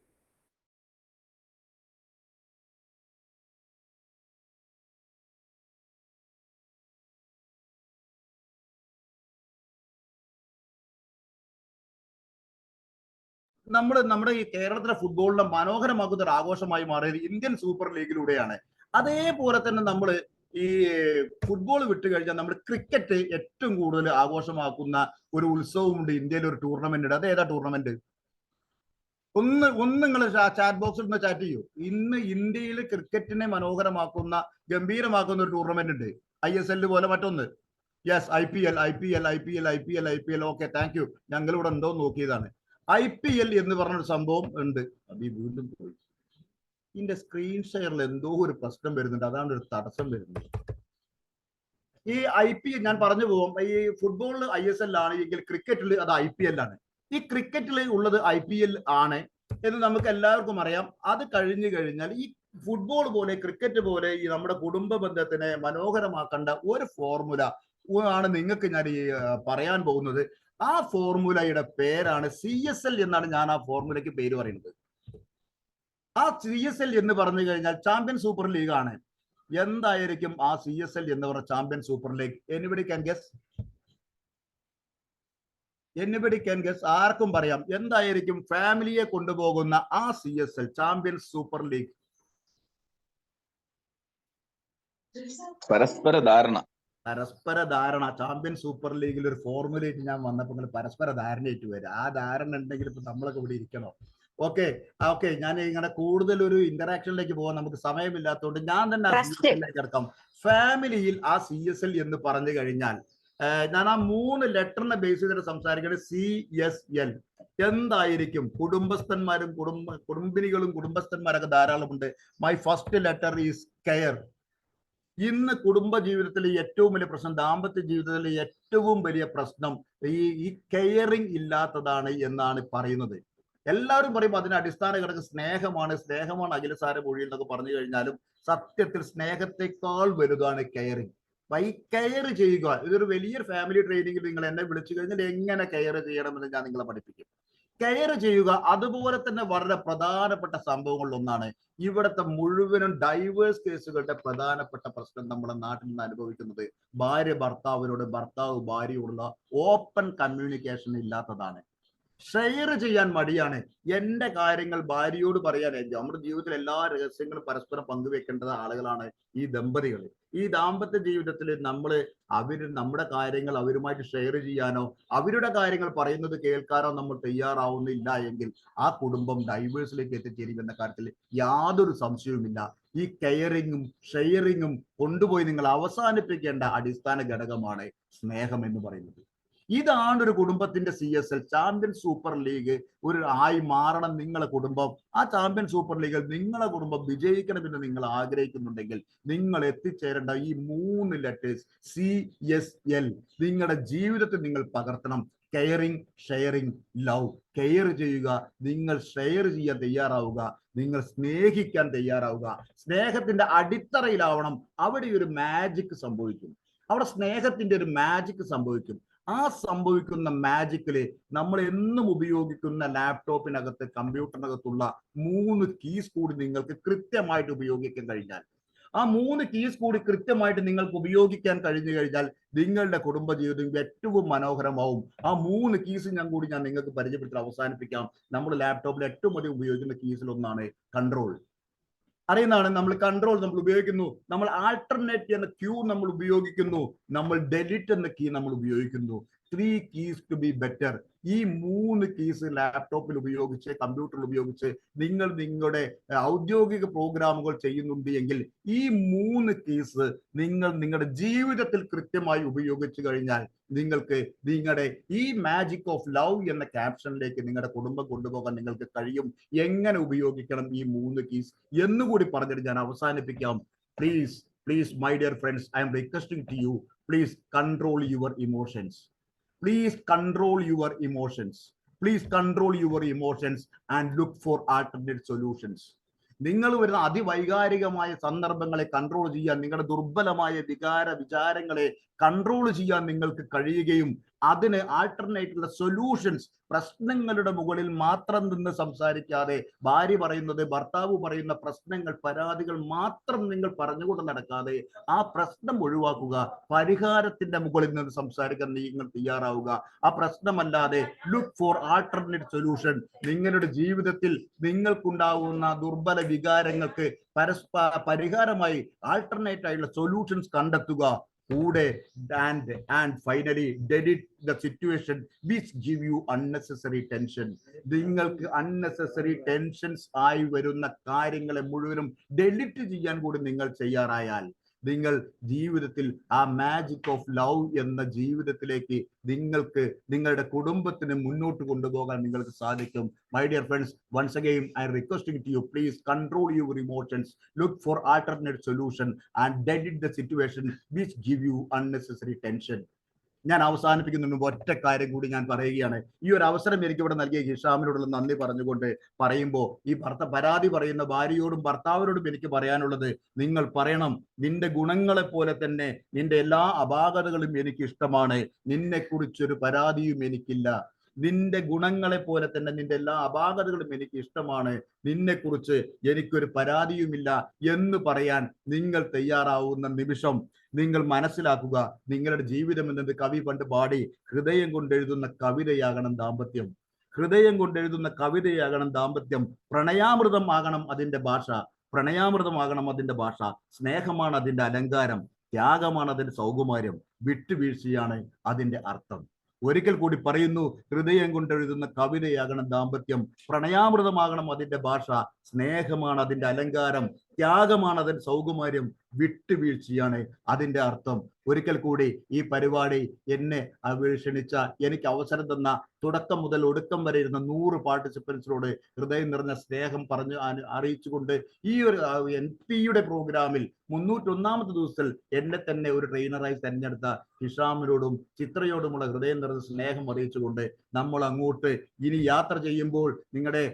നമ്മുടെ ഈ കേരളത്തിലെ ഫുട്ബോളിനെ മനോഹരമാക്കുന്ന ഒരു ആഘോഷമായി മാറിയത് ഇന്ത്യൻ സൂപ്പർ ലീഗിലൂടെയാണ്. അതേപോലെ തന്നെ നമ്മൾ ഈ ഫുട്ബോൾ വിട്ടു കഴിഞ്ഞാൽ നമ്മൾ ക്രിക്കറ്റ് ഏറ്റവും കൂടുതൽ ആഘോഷമാക്കുന്ന ഒരു ഉത്സവമുണ്ട് ഇന്ത്യയിൽ, ഒരു ടൂർണമെന്റ് ഉണ്ട്. അത് ഏതാ ടൂർണമെന്റ്? ഒന്ന് നിങ്ങൾ ചാറ്റ് ബോക്സിൽ നിന്ന് ചാറ്റ് ചെയ്യൂ. ഇന്ന് ഇന്ത്യയിൽ ക്രിക്കറ്റിനെ മനോഹരമാക്കുന്ന ഗംഭീരമാക്കുന്ന ഒരു ടൂർണമെന്റ് ഉണ്ട്, ISL പോലെ മറ്റൊന്ന്. Yes, IPL. Okay, thank U. ഞങ്ങളിവിടെ ഉണ്ടോ നോക്കിയതാണ്. IPL എന്ന് പറഞ്ഞൊരു സംഭവം ഉണ്ട്. അത് വീണ്ടും പോയി. ഇതിന്റെ സ്ക്രീൻ ഷെയറിൽ എന്തോ ഒരു പ്രശ്നം വരുന്നുണ്ട്, അതാണ് ഒരു തടസ്സം വരുന്നത്. ഈ IPL ഞാൻ പറഞ്ഞു പോകും. ഈ ഫുട്ബോളിൽ ISL ആണ് എങ്കിൽ ക്രിക്കറ്റിൽ അത് IPL ആണ്. ഈ ക്രിക്കറ്റിൽ ഉള്ളത് IPL ആണ് എന്ന് നമുക്ക് എല്ലാവർക്കും അറിയാം. അത് കഴിഞ്ഞു കഴിഞ്ഞാൽ ഈ ഫുട്ബോൾ പോലെ ക്രിക്കറ്റ് പോലെ ഈ നമ്മുടെ കുടുംബ ബന്ധത്തിനെ മനോഹരമാക്കേണ്ട ഒരു ഫോർമുല ആണ് നിങ്ങൾക്ക് ഞാൻ പറയാൻ പോകുന്നത്. ആ ഫോർമുലയുടെ പേരാണ് CSL എന്നാണ് ഞാൻ ആ ഫോർമുലയ്ക്ക് പേര് പറയുന്നത്. ആ CSL എന്ന് പറഞ്ഞു കഴിഞ്ഞാൽ ചാമ്പ്യൻ സൂപ്പർ ലീഗ് ആണ്. എന്തായിരിക്കും ആ CSL എന്ന് പറഞ്ഞ champion super league? Anybody can guess? ആർക്കും പറയാം എന്തായിരിക്കും ഫാമിലിയെ കൊണ്ടുപോകുന്ന ആ CSL ചാമ്പ്യൻ സൂപ്പർ ലീഗ്? പരസ്പര ധാരണ. പരസ്പര ധാരണ. ചാമ്പ്യൻ സൂപ്പർ ലീഗിൽ ഒരു ഫോർമുലയിട്ട് ഞാൻ വന്നപ്പോൾ നിങ്ങൾ പരസ്പര ധാരണയായിട്ട് വരും. ആ ധാരണ ഉണ്ടെങ്കിൽ ഇപ്പൊ നമ്മളൊക്കെ ഇവിടെ ഇരിക്കണോ? ഓക്കെ ഓക്കെ, ഞാൻ ഇങ്ങനെ കൂടുതൽ ഒരു ഇന്ററാക്ഷനിലേക്ക് പോകാൻ നമുക്ക് സമയമില്ലാത്തതുകൊണ്ട് ഞാൻ തന്നെ ആ CSL കിടക്കാം. ഫാമിലിയിൽ ആ CSL എന്ന് പറഞ്ഞു കഴിഞ്ഞാൽ ഞാൻ ആ 3 ലെറ്ററിനെ ബേസ് ചെയ്തിട്ട് സംസാരിക്കുന്നത്. CSL എന്തായിരിക്കും? കുടുംബസ്ഥന്മാരും കുടുംബിനികളും കുടുംബസ്ഥന്മാരൊക്കെ ധാരാളമുണ്ട്. My first letter is care. ഇന്ന് കുടുംബ ജീവിതത്തിലെ ഏറ്റവും വലിയ പ്രശ്നം, ദാമ്പത്യ ജീവിതത്തിലെ ഏറ്റവും വലിയ പ്രശ്നം ഈ കെയറിങ് ഇല്ലാത്തതാണ് എന്നാണ് പറയുന്നത്. എല്ലാവരും പറയുമ്പോൾ അതിന് അടിസ്ഥാന ഘടകം സ്നേഹമാണ് അഖിലസാര മൊഴി എന്നൊക്കെ പറഞ്ഞു കഴിഞ്ഞാലും സത്യത്തിൽ സ്നേഹത്തെക്കാൾ വലുതാണ് കെയറിങ്. ഈ കെയർ ചെയ്യുക, ഇതൊരു വലിയൊരു ഫാമിലി ട്രെയിനിങ്ങിൽ നിങ്ങൾ എന്നെ വിളിച്ചു കഴിഞ്ഞാൽ എങ്ങനെ കെയർ ചെയ്യണമെന്ന് ഞാൻ നിങ്ങളെ പഠിപ്പിക്കും. കെയർ ചെയ്യുക അതുപോലെ തന്നെ വളരെ പ്രധാനപ്പെട്ട സംഭവങ്ങളിൽ ഒന്നാണ്. ഇവിടുത്തെ മുഴുവനും ഡൈവേഴ്സ് കേസുകളുടെ പ്രധാനപ്പെട്ട പ്രശ്നം നമ്മുടെ നാട്ടിൽ നിന്ന് അനുഭവിക്കുന്നത് ഭാര്യ ഭർത്താവിനോട്, ഭർത്താവ് ഭാര്യയോടുള്ള ഓപ്പൺ കമ്മ്യൂണിക്കേഷൻ ഇല്ലാത്തതാണ്. ഷെയർ ചെയ്യാൻ മടിയാണ്. എന്റെ കാര്യങ്ങൾ ഭാര്യയോട് പറയാൻ. നമ്മുടെ ജീവിതത്തിൽ എല്ലാ രഹസ്യങ്ങളും പരസ്പരം പങ്കുവെക്കേണ്ട ആളുകളാണ് ഈ ദമ്പതികൾ. ഈ ദാമ്പത്യ ജീവിതത്തിൽ നമ്മുടെ കാര്യങ്ങൾ അവരുമായിട്ട് ഷെയർ ചെയ്യാനോ അവരുടെ കാര്യങ്ങൾ പറയുന്നത് കേൾക്കാനോ നമ്മൾ തയ്യാറാവുന്നില്ല എങ്കിൽ ആ കുടുംബം ഡൈവേഴ്സിലേക്ക് എത്തിച്ചേരുമെന്ന കാര്യത്തിൽ യാതൊരു സംശയവുമില്ല. ഈ കെയറിങ്ങും ഷെയറിങ്ങും കൊണ്ടുപോയി നിങ്ങൾ അവസാനിപ്പിക്കേണ്ട അടിസ്ഥാന ഘടകമാണ് സ്നേഹം എന്ന് പറയുന്നത്. ഇതാണ് ഒരു കുടുംബത്തിന്റെ CSL, ചാമ്പ്യൻ സൂപ്പർ ലീഗ് ആയി മാറണം നിങ്ങളെ കുടുംബം. ആ ചാമ്പ്യൻ സൂപ്പർ ലീഗിൽ നിങ്ങളെ കുടുംബം വിജയിക്കണമെന്ന് നിങ്ങൾ ആഗ്രഹിക്കുന്നുണ്ടെങ്കിൽ നിങ്ങൾ എത്തിച്ചേരേണ്ട ഈ 3 ലെറ്റേഴ്സ് CSL നിങ്ങളുടെ ജീവിതത്തിൽ നിങ്ങൾ പകർത്തണം. Caring, sharing, love. കെയർ ചെയ്യുക, നിങ്ങൾ ഷെയർ ചെയ്യാൻ തയ്യാറാവുക, നിങ്ങൾ സ്നേഹിക്കാൻ തയ്യാറാവുക. സ്നേഹത്തിന്റെ അടിത്തറയിലാവണം. അവിടെ ഒരു മാജിക് സംഭവിക്കും. അവിടെ സ്നേഹത്തിന്റെ ഒരു മാജിക് സംഭവിക്കും. ആ സംഭവിക്കുന്ന മാജിക്കില് നമ്മൾ എന്നും ഉപയോഗിക്കുന്ന ലാപ്ടോപ്പിനകത്ത്, കമ്പ്യൂട്ടറിനകത്തുള്ള 3 കീസ് കൂടി നിങ്ങൾക്ക് കൃത്യമായിട്ട് ഉപയോഗിക്കാൻ കഴിഞ്ഞാൽ, ആ 3 കീസ് കൂടി കൃത്യമായിട്ട് നിങ്ങൾക്ക് ഉപയോഗിക്കാൻ കഴിഞ്ഞു കഴിഞ്ഞാൽ നിങ്ങളുടെ കുടുംബജീവിതം ഏറ്റവും മനോഹരമാവും. ആ 3 കീസ് ഞാൻ നിങ്ങൾക്ക് പരിചയപ്പെടുത്തി അവസാനിപ്പിക്കാം. നമ്മുടെ ലാപ്ടോപ്പിൽ ഏറ്റവും അധികം ഉപയോഗിക്കുന്ന കീസിൽ ഒന്നാണ് കൺട്രോൾ. അറിയുന്നതാണ്. നമ്മൾ ഉപയോഗിക്കുന്നു. നമ്മൾ ആൾട്ടർനേറ്റ് എന്ന ക്യൂ നമ്മൾ ഉപയോഗിക്കുന്നു. നമ്മൾ ഡെലിറ്റ് എന്ന കീ നമ്മൾ ഉപയോഗിക്കുന്നു. 3 keys to be better. ഈ 3 കീസ് ലാപ്ടോപ്പിൽ ഉപയോഗിച്ച്, കമ്പ്യൂട്ടറിൽ ഉപയോഗിച്ച് നിങ്ങൾ നിങ്ങളുടെ ഔദ്യോഗിക പ്രോഗ്രാമുകൾ ചെയ്യുന്നുണ്ട് എങ്കിൽ ഈ 3 കീസ് നിങ്ങൾ നിങ്ങളുടെ ജീവിതത്തിൽ കൃത്യമായി ഉപയോഗിച്ചു കഴിഞ്ഞാൽ നിങ്ങൾക്ക് നിങ്ങളുടെ ഈ മാജിക് ഓഫ് ലവ് എന്ന ക്യാപ്ഷനിലേക്ക് നിങ്ങളുടെ കുടുംബം കൊണ്ടുപോകാൻ നിങ്ങൾക്ക് കഴിയും. എങ്ങനെ ഉപയോഗിക്കണം ഈ 3 കീസ് എന്നുകൂടി പറഞ്ഞിട്ട് ഞാൻ അവസാനിപ്പിക്കാം. Please my dear friends, I am requesting to you, please control your emotions. Please control your emotions. Please control your emotions and look for alternate solutions. നിങ്ങൾ വരുന്ന അതിവൈകാരികമായ സന്ദർഭങ്ങളെ കൺട്രോൾ ചെയ്യാൻ, നിങ്ങളുടെ ദുർബലമായ വിചാരങ്ങളെ കൺട്രോൾ ചെയ്യാൻ നിങ്ങൾക്ക് കഴിയുകയും അതിന് ആൾട്ടർനേറ്റീവ് സൊല്യൂഷൻസ്, പ്രശ്നങ്ങളുടെ മുകളിൽ മാത്രം നിന്ന് സംസാരിക്കാതെ ഭാര്യ പറയുന്നത്, ഭർത്താവ് പറയുന്ന പ്രശ്നങ്ങൾ, പരാതികൾ മാത്രം നിങ്ങൾ പറഞ്ഞുകൊണ്ട് നടക്കാതെ ആ പ്രശ്നം ഒഴിവാക്കുക. പരിഹാരത്തിന്റെ മുകളിൽ നിന്ന് സംസാരിക്കാൻ നിങ്ങൾ തയ്യാറാവുക. ആ പ്രശ്നമല്ലാതെ ലുക്ക് ഫോർ ആൾട്ടർനേറ്റ് സൊല്യൂഷൻ. നിങ്ങളുടെ ജീവിതത്തിൽ നിങ്ങൾക്കുണ്ടാവുന്ന ദുർബല വികാരങ്ങൾക്ക് പരിഹാരമായി ആൾട്ടർനേറ്റ് ആയിട്ടുള്ള സൊല്യൂഷൻസ് കണ്ടെത്തുക. കൂടെ and finally delete the situation which give you unnecessary tension. നിങ്ങൾക്ക് unnecessary tensions ആയി വരുന്ന കാര്യങ്ങളെ മുഴുവനും ഡെലിറ്റ് ചെയ്യാൻ കൂടി നിങ്ങൾ തയ്യാറായാൽ നിങ്ങൾ ജീവിതത്തിൽ ആ മാജിക് ഓഫ് ലവ് എന്ന ജീവിതത്തിലേക്ക് നിങ്ങൾക്ക് നിങ്ങളുടെ കുടുംബത്തിന് മുന്നോട്ട് കൊണ്ടുപോകാൻ നിങ്ങൾക്ക് സാധിക്കും. My dear friends, once again I am requesting to you, please control your emotions, look for alternate solution and delete the situation which give you unnecessary tension. ഞാൻ അവസാനിപ്പിക്കുന്നതിന് മുമ്പ് ഒറ്റ കാര്യം കൂടി ഞാൻ പറയുകയാണ്. ഈ ഒരു അവസരം എനിക്ക് ഇവിടെ നൽകിയ ഹിഷാമിനോടുള്ള നന്ദി പറഞ്ഞുകൊണ്ട് പറയുമ്പോൾ, ഈ പരാതി പറയുന്ന ഭാര്യയോടും ഭർത്താവിനോടും എനിക്ക് പറയാനുള്ളത്, നിങ്ങൾ പറയണം, നിന്റെ ഗുണങ്ങളെ പോലെ തന്നെ നിന്റെ എല്ലാ അപാകതകളും എനിക്ക് ഇഷ്ടമാണ്, നിന്നെ കുറിച്ചൊരു പരാതിയും എനിക്കില്ല. നിന്റെ ഗുണങ്ങളെ പോലെ തന്നെ നിന്റെ എല്ലാ അപാകതകളും എനിക്ക് ഇഷ്ടമാണ്, നിന്നെ കുറിച്ച് എനിക്കൊരു പരാതിയുമില്ല എന്ന് പറയാൻ നിങ്ങൾ തയ്യാറാവുന്ന നിമിഷം നിങ്ങൾ മനസ്സിലാക്കുക, നിങ്ങളുടെ ജീവിതം എന്നത് കവി പണ്ട് പാടി, ഹൃദയം കൊണ്ടെഴുതുന്ന കവിതയാകണം ദാമ്പത്യം. ഹൃദയം കൊണ്ടെഴുതുന്ന കവിതയാകണം ദാമ്പത്യം. പ്രണയാമൃതം ആകണം അതിന്റെ ഭാഷ. പ്രണയാമൃതമാകണം അതിന്റെ ഭാഷ, സ്നേഹമാണ് അതിന്റെ അലങ്കാരം, ത്യാഗമാണ് അതിന്റെ സൗകുമാര്യം, വിട്ടുവീഴ്ചയാണ് അതിന്റെ അർത്ഥം. ഒരിക്കൽ കൂടി പറയുന്നു, ഹൃദയം കൊണ്ടെഴുതുന്ന കവിതയാകണം ദാമ്പത്യം, പ്രണയാമൃതമാകണം അതിന്റെ ഭാഷ, സ്നേഹമാണ് അതിന്റെ അലങ്കാരം, ത്യാഗമാണ് അതിന്റെ സൗകുമാര്യം, വിട്ടുവീഴ്ചയാണ് അതിന്റെ അർത്ഥം. ഒരിക്കൽ കൂടി ഈ പരിപാടി എന്നെ ക്ഷണിച്ച, എനിക്ക് അവസരം തന്ന തുടക്കം മുതൽ ഒടുക്കം വരെ ഇരുന്ന 100 പാർട്ടിസിപ്പൻസിനോട് ഹൃദയം നിറഞ്ഞ സ്നേഹം പറഞ്ഞ് അറിയിച്ചുകൊണ്ട് ഈ ഒരു NP-യുടെ പ്രോഗ്രാമിൽ 301ാമത്തെ ദിവസത്തിൽ എന്നെ തന്നെ ഒരു ട്രെയിനറായി തെരഞ്ഞെടുത്ത ഹിഷാമിനോടും ചിത്രയോടുമുള്ള ഹൃദയം നിറഞ്ഞ സ്നേഹം അറിയിച്ചുകൊണ്ട് നമ്മൾ അങ്ങോട്ട് ഇനി യാത്ര ചെയ്യുമ്പോൾ നിങ്ങളുടെ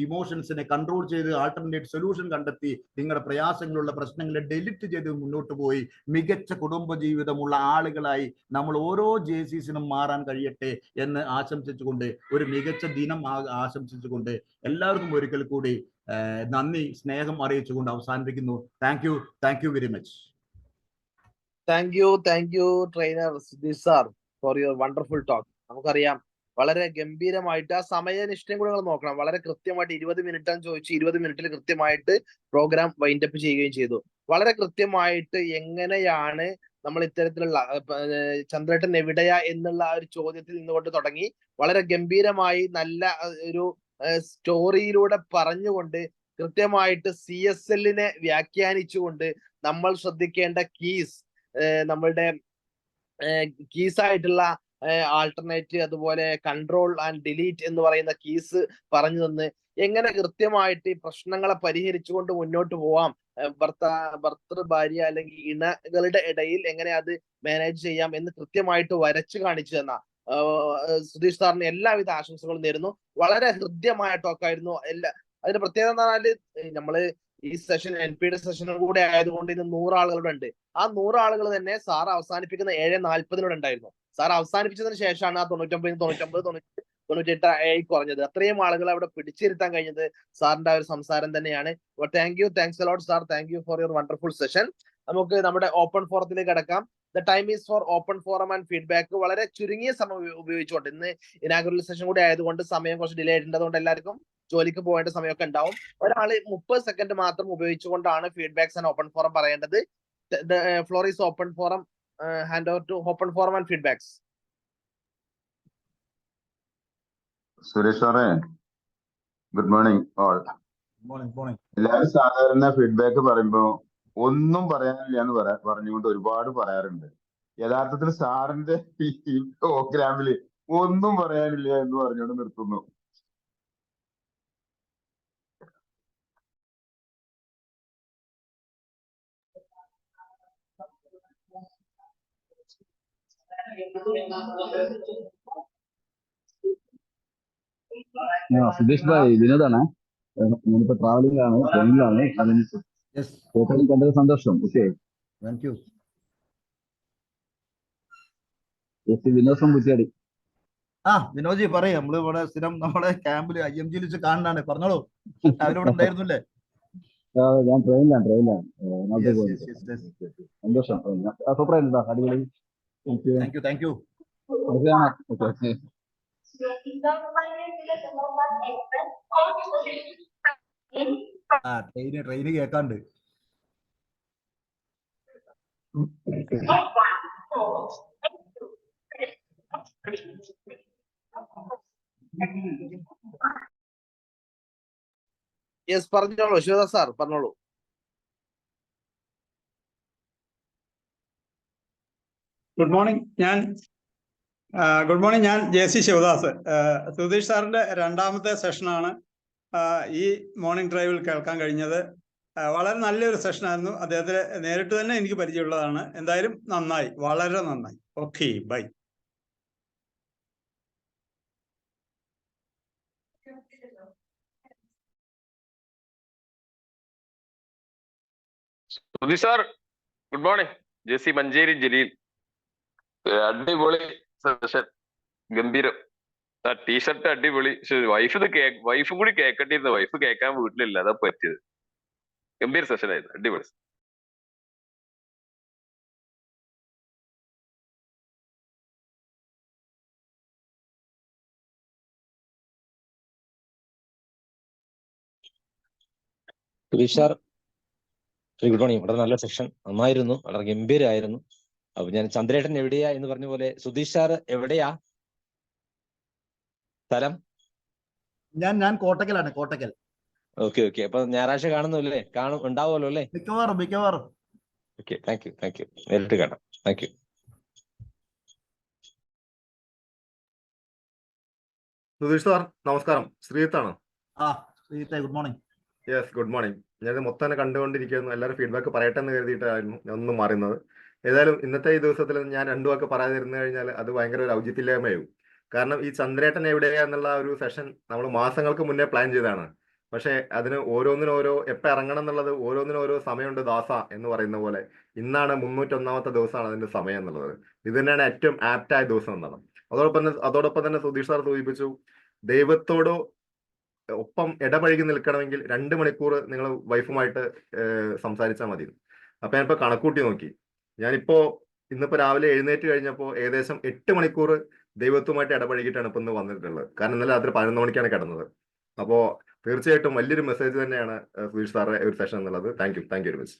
ഇമോഷൻസിനെ കൺട്രോൾ ചെയ്ത് ആൾട്ടർനേറ്റ് സൊല്യൂഷൻ കണ്ടെത്തി നിങ്ങളുടെ പ്രയാസങ്ങളുള്ള പ്രശ്നങ്ങളെ ഡെലിറ്റ് ചെയ്ത് മുന്നോട്ട് പോയി മികച്ച കുടുംബജീവിതമുള്ള ആളുകളായി നമ്മൾ ഓരോ JCസിനും മാറാൻ കഴിയട്ടെ എന്ന് ആശംസിച്ചുകൊണ്ട്, ഒരു മികച്ച ദിനം ആശംസിച്ചുകൊണ്ട് എല്ലാവർക്കും ഒരിക്കൽ കൂടി നന്ദി, സ്നേഹം അറിയിച്ചുകൊണ്ട് അവസാനിപ്പിക്കുന്നു. Thank you very much. Thank you trainer Sudheesh sir for your wonderful talk. നമുക്കറിയാം വളരെ ഗംഭീരമായിട്ട് ആ സമയനിഷ്ഠയും കൂടെ നിങ്ങൾ നോക്കണം. വളരെ കൃത്യമായിട്ട് 20 മിനിറ്റ് ആണ് ചോദിച്ചു, 20 മിനിറ്റിൽ കൃത്യമായിട്ട് പ്രോഗ്രാം വൈൻഡപ്പ് ചെയ്യുകയും ചെയ്തു. വളരെ കൃത്യമായിട്ട് എങ്ങനെയാണ് നമ്മൾ ഇത്തരത്തിലുള്ള ചന്ദ്രേട്ടൻ എവിടെയാ എന്നുള്ള ഒരു ചോദ്യത്തിൽ നിന്നുകൊണ്ട് തുടങ്ങി വളരെ ഗംഭീരമായി നല്ല ഒരു സ്റ്റോറിയിലൂടെ പറഞ്ഞുകൊണ്ട് കൃത്യമായിട്ട് CSLനെ വ്യാഖ്യാനിച്ചുകൊണ്ട് നമ്മൾ ശ്രദ്ധിക്കേണ്ട കീസ്, നമ്മളുടെ കീസ് ആയിട്ടുള്ള ആൾട്ടർനേറ്റ്, അതുപോലെ കൺട്രോൾ ആൻഡ് ഡിലീറ്റ് എന്ന് പറയുന്ന കീസ് പറഞ്ഞു തന്ന് എങ്ങനെ കൃത്യമായിട്ട് ഈ പ്രശ്നങ്ങളെ പരിഹരിച്ചുകൊണ്ട് മുന്നോട്ട് പോവാം, ഭർത്തൃ ഭാര്യ അല്ലെങ്കിൽ ഇണകളുടെ ഇടയിൽ എങ്ങനെ അത് മാനേജ് ചെയ്യാം എന്ന് കൃത്യമായിട്ട് വരച്ചു കാണിച്ചു തന്ന സുധീഷ് സാറിന് എല്ലാവിധ ആശംസകളും നേരുന്നു. വളരെ ഹൃദ്യമായ ടോക്കായിരുന്നു. അതിന്റെ പ്രത്യേകത എന്ന് പറഞ്ഞാല് നമ്മള് ഈ സെഷൻ NP-യുടെ സെഷനും കൂടെ ആയതുകൊണ്ട് ഇന്ന് 100 ആളുകളുടെ ഉണ്ട്. ആ 100 ആളുകൾ തന്നെ സാർ അവസാനിപ്പിക്കുന്ന 7:40 ഉണ്ടായിരുന്നു. സാർ അവസാനിപ്പിച്ചതിന് ശേഷമാണ് ആ 98 ആയി കുറഞ്ഞത്. അത്രയും ആളുകൾ അവിടെ പിടിച്ചിരുത്താൻ കഴിഞ്ഞത് സാറിന്റെ ആ ഒരു സംസാരം തന്നെയാണ്. Thanks a lot sir, thank you for your wonderful session. നമുക്ക് നമ്മുടെ ഓപ്പൺ ഫോറത്തിലേക്ക് കടക്കാം. The time is for open forum and feedback. വളരെ ചുരുങ്ങിയ സമയം ഉപയോഗിച്ചുകൊണ്ട്, ഇന്ന് ഇനാഗുറൽ സെഷൻ കൂടി ആയതുകൊണ്ട് സമയം കുറച്ച് ഡിലേ ആയിട്ടുള്ളതുകൊണ്ട് എല്ലാവർക്കും ജോലിക്ക് പോകേണ്ട സമയമൊക്കെ ഉണ്ടാവും. ഒരാൾ 30 സെക്കൻഡ് മാത്രം ഉപയോഗിച്ചുകൊണ്ടാണ് ഫീഡ്ബാക്സ് ആൻഡ് ഓപ്പൺ ഫോറം പറയേണ്ടത്. Floor is open forum. Hand over to open forum and feedbacks. Suresh സാറേ, ഗുഡ് മോർണിംഗ് ഓൾ. എല്ലാവരും സാധാരണ ഫീഡ്ബാക്ക് പറയുമ്പോ ഒന്നും പറയാനില്ല എന്ന് പറഞ്ഞുകൊണ്ട് ഒരുപാട് പറയാറുണ്ട്. യഥാർത്ഥത്തിൽ സാറിന്റെ ഈ പ്രോഗ്രാമില് ഒന്നും പറയാനില്ല എന്ന് പറഞ്ഞുകൊണ്ട് നിർത്തുന്നു. സുധീഷ് ഭായ്, വിനോദാണ്. ഞാനിപ്പോ ട്രാവലിംഗിലാണ്, ട്രെയിനിലാണ്. അതിന് കണ്ടത് സന്തോഷം. Okay, thank you. Vinod from Kuttiyadi. വിനോജി പറയും. നമ്മള് ഇവിടെ സ്ഥിരം നമ്മളെ ക്യാമ്പിൽ IMG വെച്ച് കാണാനാണ്. പറഞ്ഞോളൂ. അവരിവിടെ ഉണ്ടായിരുന്നില്ലേ? ഞാൻ ട്രെയിനിലാണ്. സന്തോഷം. സൂപ്പറായിട്ടുണ്ടോ? അടിപൊളി. Thank you. ഓക്കെ. ട്രെയിന് കേക്കാണ്ട്. യെസ്, പറഞ്ഞോളൂ ശിവദാസ് സാർ, പറഞ്ഞോളൂ. Good morning. ഞാൻ JC ശിവദാസ്. സുധീഷ് സാറിന്റെ 2ാമത്തെ സെഷനാണ് ഈ മോർണിംഗ് ഡ്രൈവിൽ കേൾക്കാൻ കഴിഞ്ഞത്. വളരെ നല്ലൊരു സെഷനായിരുന്നു. അദ്ദേഹത്തിന് നേരിട്ട് തന്നെ എനിക്ക് പരിചയമുള്ളതാണ്. എന്തായാലും നന്നായി, വളരെ നന്നായി. Okay, bye. Sudheesh sir, good morning. JC Manjeri Jaleel. അടിപൊളി സെഷൻ, ഗംഭീരം. ടീഷർട്ട് അടിപൊളി. വൈഫ് കൂടി കേൾക്കേണ്ടിയിരുന്നു. വൈഫ് കേൾക്കാൻ വീട്ടിലില്ല, അതാ പറ്റിയത്. ഗംഭീര സെഷൻ ആയിരുന്നു, അടിപൊളി. Sudheesh sir, good morning. വളരെ നല്ല സെഷൻ, നന്നായിരുന്നു, വളരെ ഗംഭീരമായിരുന്നു. അപ്പൊ ഞാൻ ചന്ദ്രേട്ടൻ എവിടെയാ എന്ന് പറഞ്ഞ പോലെ സുധീഷ് സാർ എവിടെയാ സ്ഥലം? ഞാൻ കോട്ടക്കലാണ്, കോട്ടക്കൽ. Okay okay. അപ്പൊ ഞായറാഴ്ച കാണുന്നില്ലേ? ഉണ്ടാവുമല്ലോ അല്ലേ? മിക്കവാറും. Okay, thank you. നേരിട്ട് കാണാം. Thank you. സുധീഷ് സാർ നമസ്കാരം. ശ്രീജിത്താണ്. Good morning. Yes, good morning. ഞാനിത് മൊത്തം തന്നെ കണ്ടുകൊണ്ടിരിക്കുന്നു. എല്ലാവരും ഫീഡ്ബാക്ക് പറയട്ടെ എന്ന് കരുതിയിട്ടായിരുന്നു ഞാൻ ഒന്നും മാറുന്നത്. ഏതായാലും ഇന്നത്തെ ഈ ദിവസത്തിൽ ഞാൻ രണ്ടു വാക്ക് പറയാതിരുന്നു കഴിഞ്ഞാൽ അത് ഭയങ്കര ഒരു ഔചിത്യമില്ലായ്മയാവും. കാരണം ഈ ചന്ദ്രേട്ടൻ എവിടെയാ എന്നുള്ള ഒരു സെഷൻ നമ്മൾ മാസങ്ങൾക്ക് മുന്നേ പ്ലാൻ ചെയ്തതാണ്. പക്ഷേ അതിന് ഓരോന്നിനും എപ്പോൾ ഇറങ്ങണം എന്നുള്ളത് ഓരോന്നിനും ഓരോ സമയമുണ്ട് ദാസ എന്ന് പറയുന്ന പോലെ. ഇന്നാണ് 301ാമത്തെ ദിവസമാണ് അതിന്റെ സമയം എന്നുള്ളത്. ഇത് തന്നെയാണ് ഏറ്റവും ആപ്റ്റായ ദിവസം എന്നാണ്. അതോടൊപ്പം തന്നെ സുധീഷ് സാർ സൂചിപ്പിച്ചു, ദൈവത്തോട് ഒപ്പം ഇടപഴകി നിൽക്കണമെങ്കിൽ 2 മണിക്കൂർ നിങ്ങൾ വൈഫുമായിട്ട് സംസാരിച്ചാൽ മതി. അപ്പൊ ഞാനിപ്പോ കണക്കൂട്ടി നോക്കി. ഇന്നിപ്പോ രാവിലെ എഴുന്നേറ്റ് കഴിഞ്ഞപ്പോൾ ഏകദേശം 8 മണിക്കൂർ ദൈവത്തുമായിട്ട് ഇടപഴകിയിട്ടാണ് ഇപ്പൊ ഇന്ന് വന്നിട്ടുള്ളത്. കാരണം ഇന്നലെ രാത്രി 11 മണിക്കാണ് കിടന്നത്. അപ്പോ തീർച്ചയായിട്ടും വലിയൊരു മെസ്സേജ് തന്നെയാണ് സുധീഷ് സാറിന്റെ ഒരു സെഷൻ എന്നുള്ളത്. Thank you very much.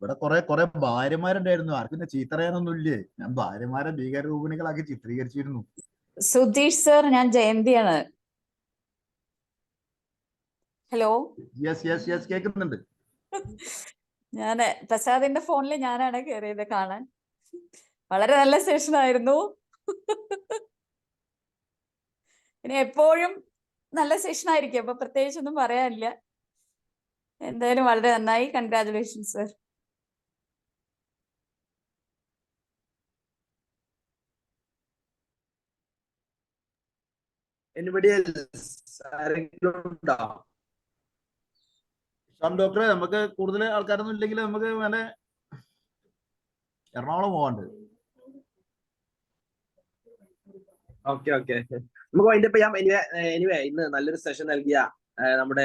ഇവിടെ കുറെ ഭാര്യമാരുണ്ടായിരുന്നു. ആർക്കും ചീത്ത പറയാനൊന്നും ഇല്ലേ? ഞാൻ ഭാര്യമാരെ ഭീകരരൂപിണികളാക്കി ചിത്രീകരിച്ചിരുന്നു. സുധീഷ് സർ, ഞാൻ ജയന്തിയാണ്. ഹലോ. യെസ് കേൾക്കുന്നുണ്ട്. ഞാന് പ്രസാദിന്റെ ഫോണിൽ ഞാനാണ് കയറിയത് കാണാൻ. വളരെ നല്ല സെഷൻ ആയിരുന്നു. ഇനി എപ്പോഴും നല്ല സെഷൻ ആയിരിക്കും. അപ്പൊ പ്രത്യേകിച്ചൊന്നും പറയാനില്ല. എന്തായാലും വളരെ നന്നായി. Congratulation sir. ഡോക്ടറെ, നമുക്ക് കൂടുതൽ ആൾക്കാരൊന്നും ഇല്ലെങ്കിൽ നമുക്ക് നല്ല എറണാകുളം പോകാണ്ട്. ഓക്കെ നമുക്ക് വൈൻഡ് അപ്പ് ചെയ്യാം. എനിവേ ഇന്ന് നല്ലൊരു സെഷൻ നൽകിയ നമ്മുടെ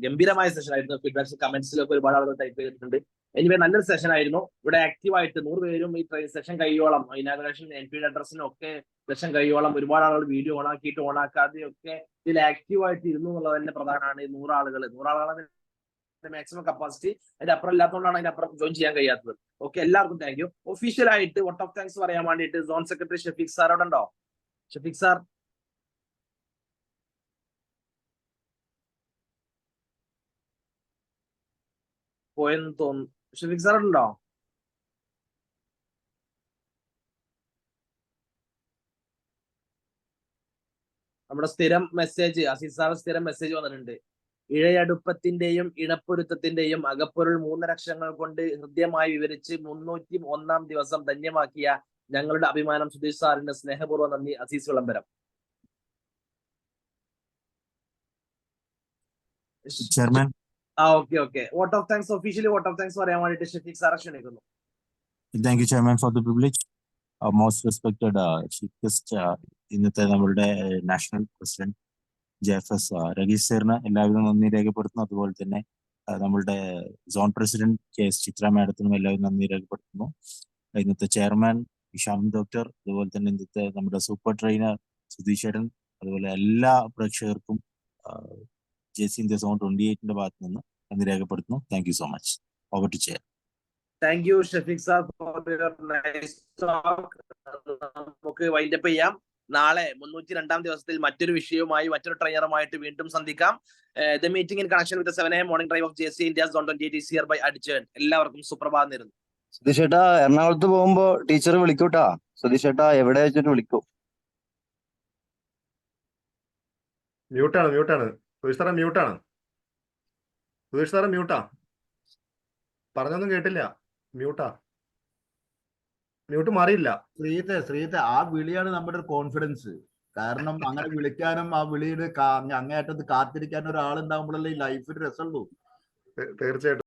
ഗംഭീരമായ സെഷൻ ആയിരുന്നു. ഫീഡ്ബാക്സ് കമന്റ്സിലൊക്കെ ഒരുപാട് ആളുകൾ ടൈപ്പ് ചെയ്തിട്ടുണ്ട്. എനിവേ നല്ലൊരു സെഷൻ ആയിരുന്നു. ഇവിടെ ആക്റ്റീവായിട്ട് 100 പേരും ഈ സെഷൻ കഴിയോളം, ഇനാഗുറേഷൻ NP അഡ്രസ്സിനും ഒക്കെ സെഷൻ കഴിയോളം ഒരുപാട് ആളുകൾ വീഡിയോ ഓണാക്കിയിട്ട് ഓണാക്കാതെ ഒക്കെ ഇതിൽ ആക്റ്റീവായിട്ട് ഇരുന്നു എന്നുള്ളത് തന്നെ പ്രധാനമാണ്. 100 ആളുകളാണ് മാക്സിമം കപ്പാസിറ്റി. അതിന്റെ അപ്പുറം ഇല്ലാത്തതുകൊണ്ടാണ് അതിന്റെ അപ്പുറം ജോയിൻ ചെയ്യാൻ കഴിയാത്തത്. ഓക്കെ, എല്ലാവർക്കും താങ്ക് യു. ഒഫീഷ്യലായിട്ട് വോട്ട് ഓഫ് താങ്ക്സ് പറയാൻ വേണ്ടിയിട്ട് സോൺ സെക്രട്ടറി ഷഫീഖ് സാർ അവിടെ ഉണ്ടോ? ഷഫീഖ് സാർ പോയെന്ന് തോന്നുന്നു. ഷഫീഖ് സാർ ഉണ്ടോ? നമ്മുടെ സ്ഥിരം മെസ്സേജ്, അസീസ് സാർ സ്ഥിരം മെസ്സേജ് വന്നിട്ടുണ്ട്. ഇഴയടുപ്പത്തിന്റെയും ഇണപ്പൊരുത്തത്തിന്റെയും അകപ്പൊരുൾ 3 അക്ഷരങ്ങൾ കൊണ്ട് ഹൃദ്യമായി വിവരിച്ച് 301ാം ദിവസം ധന്യമാക്കിയ ഞങ്ങളുടെ അഭിമാനം സുധീഷ് സാറിന്റെ സ്നേഹപൂർവ്വം നന്ദി. അസീസ് വിളംബരം. Chairman. Okay. Vote of thanks, officially vote of thanks പറയാൻ വേണ്ടിയിട്ട് ഷഫീഖ് സാറെ ക്ഷണിക്കുന്നു. Thank you, Chairman, for the privilege. Most respected Chief Guest, ഇന്നത്തെ നമ്മളുടെ നാഷണൽ പ്രസിഡന്റ് JFS രഗീഷ് സാറിന് എല്ലാവിധ നന്ദി രേഖപ്പെടുത്തുന്നു. അതുപോലെ തന്നെ നമ്മളുടെ സോൺ പ്രസിഡന്റ് KS ചിത്ര മാഡത്തിനും എല്ലാവരും നന്ദി രേഖപ്പെടുത്തുന്നു. ഇന്നത്തെ ചെയർമാൻ ഇഷാം ഡോക്ടർ, അതുപോലെ തന്നെ ഇന്നത്തെ നമ്മുടെ സൂപ്പർ ട്രെയിനർ സുധീഷ് ചേട്ടൻ, അതുപോലെ എല്ലാ പ്രേക്ഷകർക്കും JC India Zone 28ന്റെ ഭാഗത്ത് നിന്ന് നന്ദി രേഖപ്പെടുത്തുന്നു. Thank you so much. Over to chair. Thank you Shafeeq sir for your nice talk. നമുക്ക് വൈൻഡ് അപ്പ് ചെയ്യാം. നാളെ 302ാം ദിവസത്തിൽ മറ്റൊരു വിഷയവുമായി മറ്റൊരു ട്രെയിനറുമായിട്ട് വീണ്ടും സന്ധിക്കാം. The meeting in connection with 7 AM morning drive of JC India Zone 28 is hereby adjourned. എല്ലാവർക്കും സുപ്രഭാതം നേരുന്നു. സുധീഷ് ചേട്ടാ, എറണാകുളത്ത് പോകുമ്പോ ടീച്ചർ വിളിക്കൂട്ടാ. സുധീഷ് ചേട്ടാ എവിടെ വെച്ചിട്ട് വിളിക്കൂ. മ്യൂട്ടാണ് സുധീഷ് സാറെ മ്യൂട്ടാ. പറഞ്ഞൊന്നും കേട്ടില്ല. മ്യൂട്ട് മാറിയില്ല. ശ്രീത്തെ ആ വിളിയാണ് നമ്മുടെ ഒരു കോൺഫിഡൻസ്. കാരണം അങ്ങനെ വിളിക്കാനും ആ വിളിയുടെ അങ്ങേയറ്റത്ത് കാത്തിരിക്കാനും ഒരാളുണ്ടാകുമ്പോഴല്ലേ ഈ ലൈഫിൽ രസമുള്ളൂ. തീർച്ചയായിട്ടും.